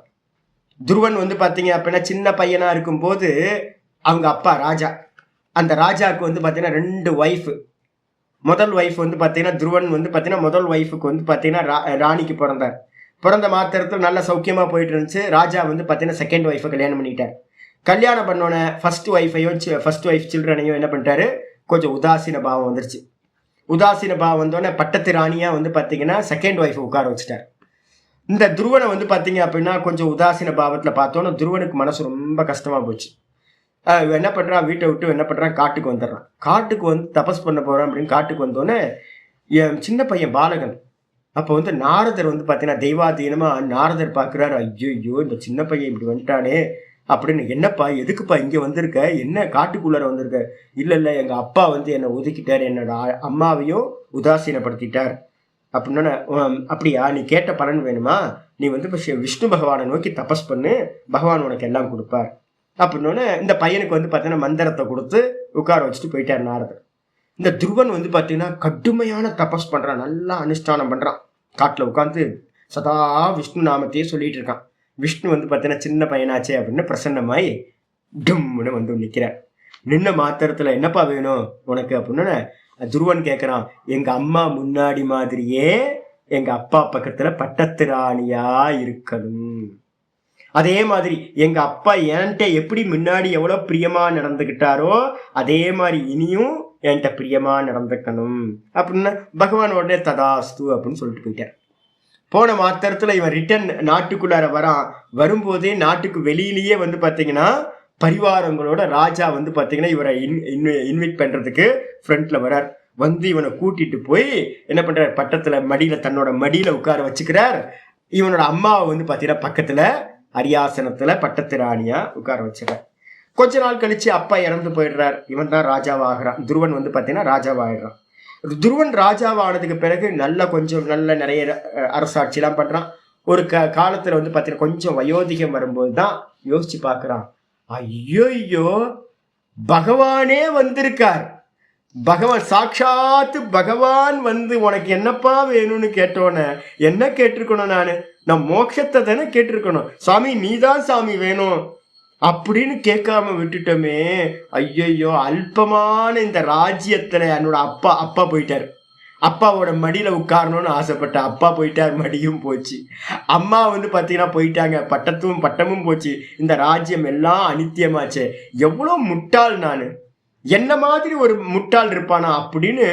துருவன் பாத்தீங்க அப்படின்னா சின்ன பையனா இருக்கும் போது அவங்க அப்பா ராஜா, அந்த ராஜாவுக்கு பாத்தீங்கன்னா 2 ஒய்ஃப். முதல் ஒய்ஃப் பாத்தீங்கன்னா துருவன் பாத்தீங்கன்னா முதல் ஒய்ஃபுக்கு பாத்தீங்கன்னா ராணிக்கு பிறந்தார். பிறந்த மாத்திரத்தில் நல்ல சௌக்கியமா போயிட்டு இருந்துச்சு. ராஜா பாத்தீங்கன்னா செகண்ட் ஒய்ஃபை கல்யாணம் பண்ணிட்டார். கல்யாணம் பண்ணோன்னே ஃபர்ஸ்ட் ஒய்ஃப் சில்ட்ரனையும் என்ன பண்ணிட்டாரு, கொஞ்சம் உதாசீன பாவம் வந்துருச்சு. உதாசீன பாவம் வந்தோடனே பட்டத்து ராணியா பாத்தீங்கன்னா செகண்ட் ஒய்ஃபை உட்கார வச்சுட்டார். இந்த துருவனை பாத்தீங்க அப்படின்னா கொஞ்சம் உதாசீன பாவத்துல பார்த்தோன்னா துருவனுக்கு மனசு ரொம்ப கஷ்டமா போச்சு. என்ன பண்றான், வீட்டை விட்டு என்ன பண்றான், காட்டுக்கு வந்துடுறான். காட்டுக்கு தபஸ் பண்ண போறான் அப்படின்னு காட்டுக்கு வந்தோடனே என் சின்ன பையன் பாலகன் அப்போ நாரதர் பாத்தீங்கன்னா தெய்வாதீனமா நாரதர் பாக்குறாரு. ஐயோ இந்த சின்ன பையன் இப்படி வந்துட்டானே அப்படின்னு. என்னப்பா எதுக்குப்பா இங்க வந்திருக்க, என்ன காட்டுக்குள்ளார வந்திருக்க? இல்ல எங்க அப்பா என்னை ஒதுக்கிட்டார், என்னோட அம்மாவையும் உதாசீனப்படுத்திட்டார் அப்படின்னா. அப்படியா, நீ கேட்ட பலன் வேணுமா? நீ விஷ்ணு பகவானை நோக்கி தபஸ் பண்ணு, பகவான் உனக்கு எல்லாம் கொடுப்பார் அப்படின்னோடனே இந்த பையனுக்கு பார்த்தீங்கன்னா மந்திரத்தை கொடுத்து உட்கார வச்சுட்டு போயிட்டார் நாரதர். இந்த துருவன் பார்த்தீங்கன்னா கடுமையான தபஸ் பண்றான், நல்லா அனுஷ்டானம் பண்றான். காட்டுல உட்காந்து சதா விஷ்ணு நாமத்தையே சொல்லிட்டு இருக்கான். விஷ்ணு பார்த்தீங்கன்னா சின்ன பையனாச்சே அப்படின்னு பிரசன்னமாய் டும்னு நிக்கிறார். நின்ன மாத்திரத்துல என்னப்பா வேணும் உனக்கு அப்படின்னு துருவன் கேட்கிறான். எங்க அம்மா முன்னாடி மாதிரியே எங்க அப்பா பக்கத்துல பட்டத்து ராணியா இருக்கணும். அதே மாதிரி எங்க அப்பா என்கிட்ட எப்படி முன்னாடி எவ்வளவு பிரியமா நடந்துகிட்டாரோ அதே மாதிரி இனியும் என்கிட்ட பிரியமா நடந்துக்கணும் அப்படின்னு பகவான் உடனே ததாஸ்து அப்படின்னு சொல்லிட்டு போயிட்டார். போன மாத்திரத்துல இவன் ரிட்டர்ன் நாட்டுக்குள்ளார வரான். வரும்போதே நாட்டுக்கு வெளியிலேயே பாத்தீங்கன்னா பரிவாரங்களோட ராஜா பாத்தீங்கன்னா இவரை இன்வைட் பண்றதுக்கு ஃப்ரண்ட்ல வரார். இவனை கூட்டிட்டு போய் என்ன பண்றார், பட்டத்துல மடியில தன்னோட மடியில உட்கார வச்சுக்கிறார். இவனோட அம்மாவை பாத்தீங்கன்னா பக்கத்துல அரியாசனத்துல பட்டத்து ராணியா உட்கார வச்சுக்கிறார். கொஞ்ச நாள் கழிச்சு அப்பா இறந்து போயிடுறார். இவன் தான் ராஜாவாகிறான். துருவன் பாத்தீங்கன்னா ராஜாவாயிடுறான். துருவன் ராஜாவானதுக்கு பிறகு கொஞ்சம் நல்ல நிறைய அரசாட்சி எல்லாம் பண்றான். ஒரு காலத்துல பாத்தீங்கன்னா கொஞ்சம் வயோதிகம் வரும்போது தான் யோசிச்சு பாக்குறான். ஐயோ பகவானே வந்திருக்கார், பகவான் சாட்சாத்து பகவான் உனக்கு என்னப்பா வேணும்னு கேட்டோன்னு என்ன கேட்டிருக்கணும், நான் மோட்சத்தை தானே கேட்டிருக்கணும். சாமி நீதான் சாமி வேணும் அப்படின்னு கேட்காம விட்டுட்டோமே. ஐயோ அல்பமான இந்த ராஜ்யத்துல என்னோட அப்பா போயிட்டாரு. அப்பாவோட மடியில உட்காரணும்னு ஆசைப்பட்ட அப்பா போயிட்டார், மடியும் போச்சு. அம்மா பாத்தீங்கன்னா போயிட்டாங்க, பட்டமும் போச்சு. இந்த ராஜ்யம் எல்லாம் அனித்தியமாச்சு. எவ்வளவு முட்டாள் நானு. என்ன மாதிரி ஒரு முட்டாள் இருப்பானா அப்படின்னு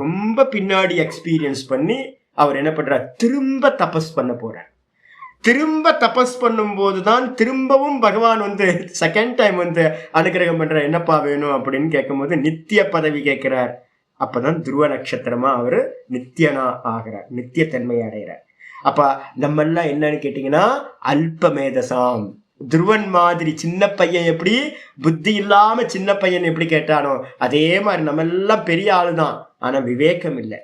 ரொம்ப பின்னாடி எக்ஸ்பீரியன்ஸ் பண்ணி அவர் என்ன பண்றார், திரும்ப தபஸ் பண்ண போறார். திரும்ப தபஸ் பண்ணும் போதுதான் திரும்பவும் பகவான் வந்து செகண்ட் டைம் வந்து அனுகிரகம் பண்ற, என்னப்பா வேணும் அப்படின்னு கேட்கும் போது நித்திய பதவி கேட்கிறார். அப்பதான் துருவ நட்சத்திரமா அவரு நித்தியனா ஆகிறார், நித்திய தன்மை அடைகிறார். அப்ப நம்ம எல்லாம் என்னன்னு கேட்டீங்கன்னா அல்பமேதசாம். துருவன் மாதிரி சின்ன பையன் எப்படி புத்தி இல்லாம சின்ன பையன் எப்படி கேட்டானோ அதே மாதிரி நம்ம எல்லாம் பெரிய ஆளுதான், ஆனா விவேகம் இல்லை.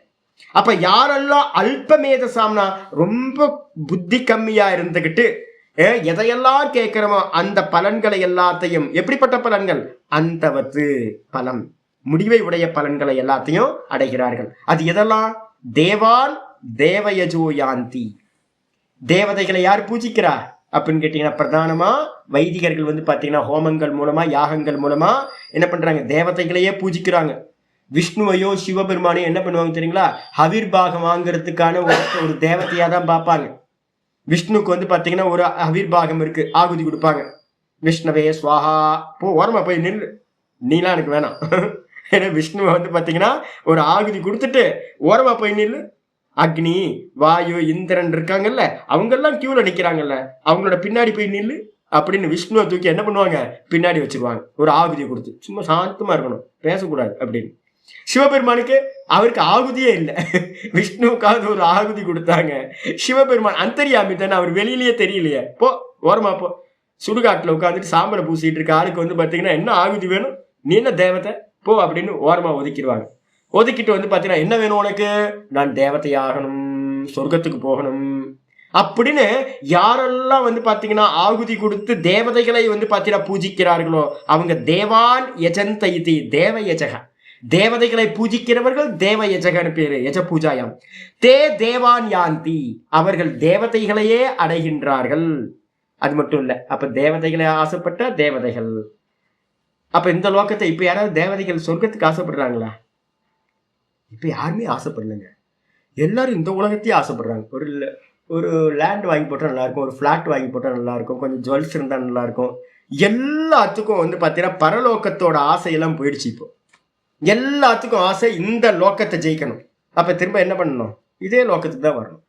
அப்ப யாரெல்லாம் அல்பமேதசாம்னா ரொம்ப புத்தி கம்மியா இருந்துகிட்டு எதையெல்லாம் கேட்கிறோமோ அந்த பலன்களை எல்லாத்தையும், எப்படிப்பட்ட பலன்கள், அந்தவத்து பலம், முடிவை உடைய பலன்களை எல்லாத்தையும் அடைகிறார்கள். அது எதெல்லாம், தேவான் தேவயஜோ யாந்தி. தேவதைகளை யார் பூஜிக்கிறா அப்படின்னு கேட்டீங்கன்னா பிரதானமா வைதிகர்கள் வந்து பாத்தீங்கன்னா ஹோமங்கள் மூலமா யாகங்கள் மூலமா என்ன பண்றாங்க, தேவதைகளையே பூஜிக்கிறாங்க. விஷ்ணுவையோ சிவபெருமானையும் என்ன பண்ணுவாங்க தெரியுங்களா, ஹவிர்பாகம் வாங்குறதுக்கான ஒரு தேவதையா தான் பார்ப்பாங்க. விஷ்ணுக்கு வந்து பாத்தீங்கன்னா ஒரு ஹவிர்பாகம் இருக்கு, ஆகுதி கொடுப்பாங்க. விஷ்ணவே ஸ்வாஹா, போ ஓரமா போய் நில்லு, நீலாம் எனக்கு வேணாம். ஏன்னா விஷ்ணுவை வந்து பாத்தீங்கன்னா ஒரு ஆகுதி கொடுத்துட்டு ஓரமா போய் நில்லு. அக்னி வாயு இந்திரன் இருக்காங்கல்ல, அவங்கெல்லாம் கியூல நிக்கிறாங்கல்ல, அவங்களோட பின்னாடி போய் நில்லு அப்படின்னு விஷ்ணுவை தூக்கி என்ன பண்ணுவாங்க, பின்னாடி வச்சிருவாங்க ஒரு ஆகுதியை கொடுத்து. சும்மா சாந்தமா இருக்கணும், பேசக்கூடாது அப்படின்னு. சிவபெருமானுக்கு அவருக்கு ஆகுதியே இல்லை, விஷ்ணுவுக்காவது ஒரு ஆகுதி கொடுத்தாங்க. சிவபெருமான் அந்தரியாமி தானே, அவர் வெளியிலேயே தெரியலையே, போ ஓரமா போ. சுடுகாட்டுல உட்காந்துட்டு சாம்பலை பூசிட்டு இருக்க ஆளுக்கு வந்து பாத்தீங்கன்னா என்ன ஆகுதி வேணும், நீ என்ன தேவதை போ அப்படின்னு ஓரமா ஒதுக்கிடுவாங்க. ஒதுக்கிட்டு வந்து பாத்தீங்கன்னா என்ன வேணும் உனக்கு, நான் தேவதையாகணும், சொர்க்கத்துக்கு போகணும் அப்படின்னு யாரெல்லாம் வந்து பாத்தீங்கன்னா ஆகுதி கொடுத்து தேவதைகளை வந்து பாத்தீங்கன்னா பூஜிக்கிறார்களோ அவங்க தேவான் யஜந்த இதி தேவ யஜக. தேவதைகளை பூஜிக்கிறவர்கள் தேவ யஜகன்னு பேரு, யஜ பூஜாயம். தே தேவான் யாந்தி, அவர்கள் தேவதைகளையே அடைகின்றார்கள். அது மட்டும் இல்ல, அப்ப தேவதைகளை ஆசைப்பட்ட தேவதைகள். அப்ப இந்த லோகத்தை இப்ப யாராவது தேவதைகள் சொர்க்கத்துக்கு ஆசைப்படுறாங்களா? இப்ப யாருமே ஆசைப்படலைங்க. எல்லாரும் இந்த உலகத்தையே ஆசைப்படுறாங்க. ஒரு லேண்ட் வாங்கி போட்டா நல்லா இருக்கும், ஒரு பிளாட் வாங்கி போட்டா நல்லா இருக்கும், கொஞ்சம் ஜுவல்ஸ் இருந்தா நல்லா இருக்கும். எல்லாத்துக்கும் வந்து பாத்தீங்கன்னா பரலோகத்தோட ஆசையெல்லாம் போயிடுச்சு. இப்போ எல்லாத்துக்கும் ஆசை இந்த லோக்கத்தை ஜெயிக்கணும். அப்ப திரும்ப என்ன பண்ணணும், இதே லோக்கத்துக்கு தான் வரணும்.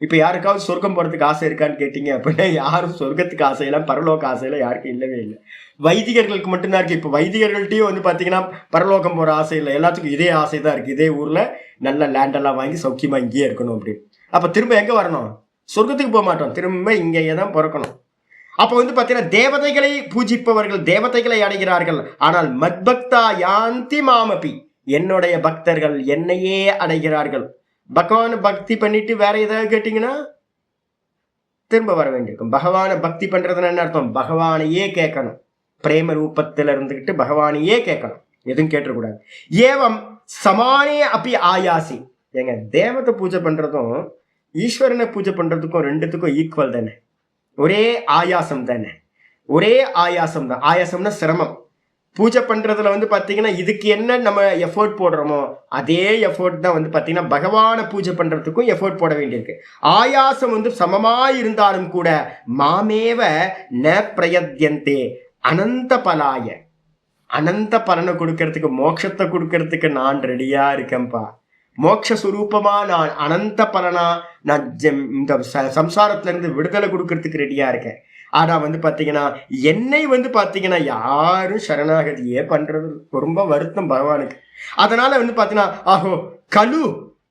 இப்ப யாருக்காவது சொர்க்கம் போறதுக்கு ஆசை இருக்கான்னு கேட்டீங்க அப்படின்னா யாரும் சொர்க்கத்துக்கு ஆசையெல்லாம் பரலோக ஆசையெல்லாம் யாருக்கும் இல்லவே இல்லை. வைதிகர்களுக்கு மட்டும்தான் இருக்கு. இப்ப வைதிகர்கள்ட்டையும் வந்து பாத்தீங்கன்னா பரலோகம் போற ஆசை இல்லை, எல்லாத்துக்கும் இதே ஆசை தான் இருக்கு, இதே ஊர்ல நல்ல லேண்ட் எல்லாம் வாங்கி சௌக்கியமா இங்கேயே இருக்கணும் அப்படின்னு. அப்ப திரும்ப எங்க வரணும், சொர்க்கத்துக்கு போக மாட்டோம், திரும்ப இங்கேயே தான் பிறக்கணும். அப்ப வந்து பாத்தீங்கன்னா தேவதைகளை பூஜிப்பவர்கள் தேவதைகளை அடைகிறார்கள். ஆனால் மத்பக்தா யாந்தி மாமபி, என்னுடைய பக்தர்கள் என்னையே அடைகிறார்கள். பகவான பக்தி பண்ணிட்டு வேற ஏதாவது கேட்டீங்கன்னா திரும்ப வர வேண்டியிருக்கும். பகவான பக்தி பண்றதுன்னு என்ன அர்த்தம், பகவானையே கேட்கணும், பிரேம ரூபத்துல இருந்துகிட்டு பகவானையே கேட்கணும், எதுவும் கேட்டக்கூடாது. ஏவம் சமானே அப்படி ஆயாசி. ஏங்க தேவத்தை பூஜை பண்றதும் ஈஸ்வரனை பூஜை பண்றதுக்கும் ரெண்டுத்துக்கும் ஈக்குவல் தானே, ஒரே ஆயாசம் தானே, ஒரே ஆயாசம் தான். ஆயாசம்னா சிரமம். பூஜை பண்றதுல வந்து பாத்தீங்கன்னா இதுக்கு என்ன நம்ம எஃபோர்ட் போடுறோமோ அதே எஃபோர்ட் தான் வந்து பாத்தீங்கன்னா பகவானை பூஜை பண்றதுக்கும் எஃபோர்ட் போட வேண்டியிருக்கு. ஆயாசம் வந்து சமமா இருந்தாலும் கூட மாமேவ ந பிரயத்யந்தே அனந்த பலாய, அனந்த பலனை கொடுக்கறதுக்கு மோட்சத்தை கொடுக்கறதுக்கு நான் ரெடியா இருக்கேன்ப்பா. மோட்சஸ்வரூபமா நான் அனந்த பலனா நான் இந்த சம்சாரத்துல இருந்து விடுதலை கொடுக்கறதுக்கு ரெடியா இருக்கேன். ஆனா வந்து பாத்தீங்கன்னா என்னை வந்து பாத்தீங்கன்னா யாரும் சரணாகதியே பண்றது ரொம்ப வருத்தம் பகவானுக்கு. அதனால வந்து பாத்தீங்கன்னா ஆஹோ கலு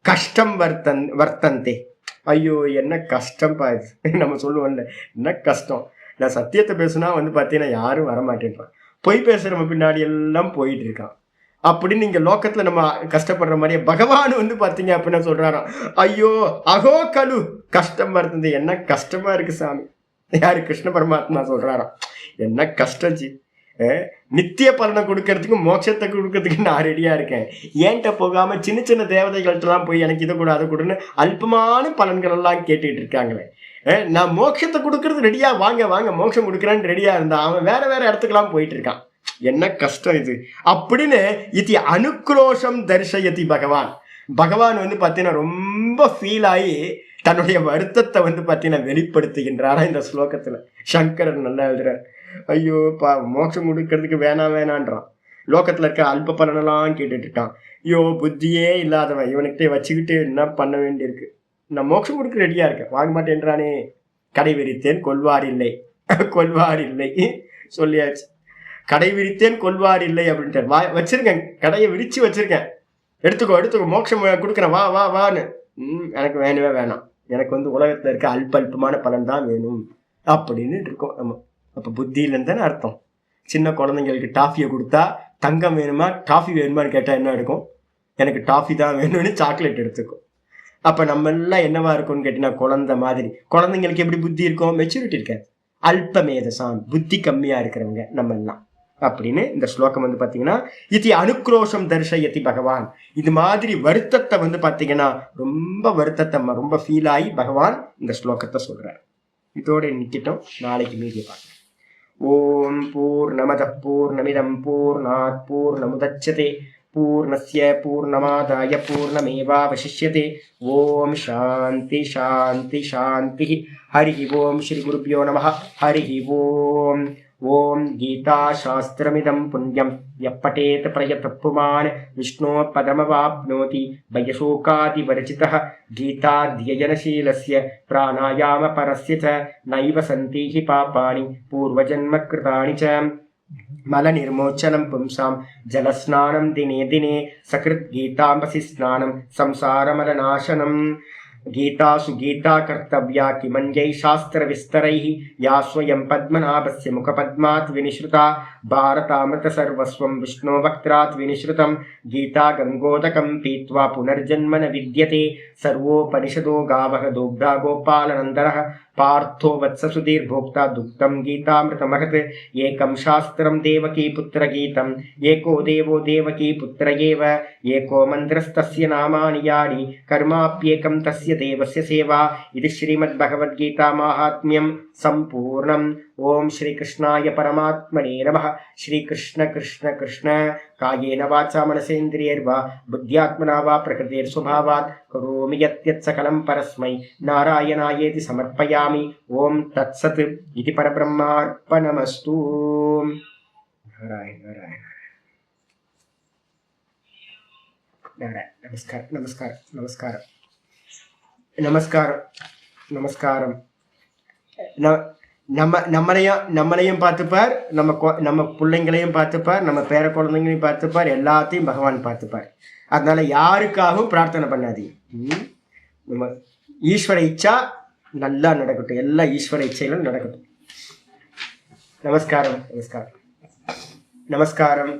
கஷ்டம் வர்த்தந்தே, ஐயோ என்ன கஷ்டம் பா இது, நம்ம சொல்லுவோம்ல என்ன கஷ்டம். நான் சத்தியத்தை பேசுனா வந்து பாத்தீங்கன்னா யாரும் வரமாட்டேன்றான், பொய் பேசுறவங்க பின்னாடி எல்லாம் போயிட்டு இருக்கான் அப்படின்னு. நீங்க லோக்கத்துல நம்ம கஷ்டப்படுற மாதிரியே பகவான் வந்து பாத்தீங்க அப்படின்னா சொல்றாராம், ஐயோ அகோ கலு கஷ்டம் வருது, என்ன கஷ்டமா இருக்கு சாமி. யாரு, கிருஷ்ண பரமாத்மா சொல்றாராம், என்ன கஷ்டம் ஜி, நித்திய பலனை கொடுக்கறதுக்கு மோட்சத்தை கொடுக்கறதுக்கு நான் ரெடியா இருக்கேன். ஏன்ட்ட போகாம சின்ன சின்ன தேவதைகள்ட்டலாம் போய் எனக்கு இதை கூட அதை கொடுன்னு அல்பமான பலன்கள் எல்லாம் கேட்டுக்கிட்டு இருக்காங்களே. நான் மோட்சத்தை கொடுக்கறது ரெடியா, வாங்க வாங்க மோட்சம் கொடுக்குறான்னு ரெடியா இருந்தா அவன் வேற வேற இடத்துக்கெல்லாம் போயிட்டு இருக்கான். என்ன கஷ்டம் இது அப்படின்னு இது அனுக்ரோஷம் தரிசயதி பகவான். பகவான் வந்து பாத்தீங்கன்னா ரொம்ப ஃபீல் ஆகி தன்னுடைய வருத்தத்தை வந்து பாத்தீங்கன்னா வெளிப்படுத்துகின்றாரா இந்த ஸ்லோகத்துல. சங்கரன் நல்லா எழுதுறார், ஐயோ பா மோட்சம் கொடுக்கறதுக்கு வேணான்றான், லோகத்துல இருக்க அல்ப பலனெல்லாம் கேட்டுட்டு இருக்கான். ஐயோ புத்தியே இல்லாதவன், இவனுக்கிட்டே வச்சுக்கிட்டு என்ன பண்ண வேண்டியிருக்கு. நான் மோட்சம் கொடுக்க ரெடியா இருக்கேன், வாங்க மாட்டேன்றானே. கடை விரித்தேன் கொள்வார் இல்லை, கொள்வார் இல்லை சொல்லியாச்சு. கடை விரித்தேன் கொள்வார் இல்லை அப்படின்ட்டு வச்சிருக்கேன், கடையை விரிச்சு வச்சிருக்கேன், எடுத்துக்கோ மோட்சம் கொடுக்குறேன், வா வா வான்னு. எனக்கு வேணவே வேணாம், எனக்கு வந்து உலகத்துல இருக்க அல்பமான பலன் தான் வேணும் அப்படின்னு இருக்கோம் நம்ம. அப்ப புத்தி இல்லைன்னு தானே அர்த்தம். சின்ன குழந்தைங்களுக்கு டாஃபியை கொடுத்தா தங்கம் வேணுமா டாஃபி வேணுமான்னு கேட்டா என்ன இருக்கும்? எனக்கு டாஃபி தான் வேணும்னு சாக்லேட் எடுத்துக்கும். அப்ப நம்ம எல்லாம் என்னவா இருக்கும்னு கேட்டீங்கன்னா குழந்தை மாதிரி. குழந்தைங்களுக்கு எப்படி புத்தி இருக்கும்? மெச்சூரிட்டி இருக்காது, அல்பமேதசான், புத்தி கம்மியா இருக்கிறவங்க நம்ம எல்லாம் அப்படின்னு. இந்த ஸ்லோகம் வந்து பாத்தீங்கன்னா இது அனுக்ரோஷம் தர்ஷயதி பகவான். இது மாதிரி வருத்தத்தை வந்து பாத்தீங்கன்னா ரொம்ப வருத்தத்தை ரொம்ப ஃபீல் ஆகி பகவான் இந்த ஸ்லோகத்தை சொல்றார். இதோட நிக்கிட்டோம், நாளைக்கு மீதி பார்க்கலாம். ஓம் பூர்ணமதః பூர்ணமிதம் பூர்ணாத் பூர்ணமுதச்யதே பூர்ணஸ்ய பூர்ணமாதாய பூர்ணமேவாவசிஷ்யதே. ஓம் சாந்தி சாந்தி சாந்தி. ஹரி ஓம். ஸ்ரீ குருப்யோ நமः. ஹரி ஓம். ஓம் கீதா சாஸ்திரமிதம் புண்ணியம் யः பठेत प्रयतः पुमान् विष्णोः पदमवाप्नोति भयशोकादिवर्जितः. गीताध्ययनशीलस्य प्राणायामपरस्य च नैव सन्ति हि पापानि पूर्वजन्मकृतानि च. मलनिर्मोचनं पुंसां जलस्नानं दिने दिने सकृत् गीताम्बसि स्नानं संसारमलनाशनम्. गीतासु गीता कर्तव्या किमन्यै शास्त्रविस्तरैः या स्वयं पद्मनाभस्य मुखपद्मात् विनिश्रुता. भारतामृतसर्वस्वं विष्णोवक्त्रात् विनिश्रुतं. गीता गङ्गोदकं पीत्वा पुनर्जन्म न विद्यते. सर्वोपनिषदो गावः दोग्धा गोपालनन्दरः. पार्थो वत्ससुधीर्भोक्ता दुग्धं गीतामृतमहत्. एकं शास्त्रं देवकीपुत्रगीतम् एको देवो देवकीपुत्र एव. एको मन्त्रस्तस्य नामानि यानि कर्माप्येकं तस्य देवस्य सेवा. इति श्रीमद्भगवद्गीता माहात्म्यं सम्पूर्णम्. ओम श्री कृष्णाय परमात्मने नमः. श्री कृष्ण कृष्ण कृष्ण. कायेन वाचा मनसेन्द्रियैर्वा बुद्ध्यात्मना वा प्रकृतेर्स्वभावात् करोमि यत् सकलं परस्मै नारायणायेति समर्पयामि. ओम तत्सत् इति परब्रह्मार्पणमस्तु. नारायण नारायण नारायण. नमस्कार नमस्कार नमस्कार नमस्कार नमस्कार. நம்மளையும் பார்த்துப்பார், நம்ம பிள்ளைங்களையும் பார்த்துப்பார், நம்ம பேர குழந்தைங்களையும் பார்த்துப்பார், எல்லாத்தையும் பகவான் பார்த்துப்பார். அதனால யாருக்காகவும் பிரார்த்தனை பண்ணாதீங்க. நம்ம ஈஸ்வர இச்சா நல்லா நடக்கட்டும், எல்லா ஈஸ்வர இச்சைகளும் நடக்கட்டும். நமஸ்காரம் நமஸ்காரம் நமஸ்காரம்.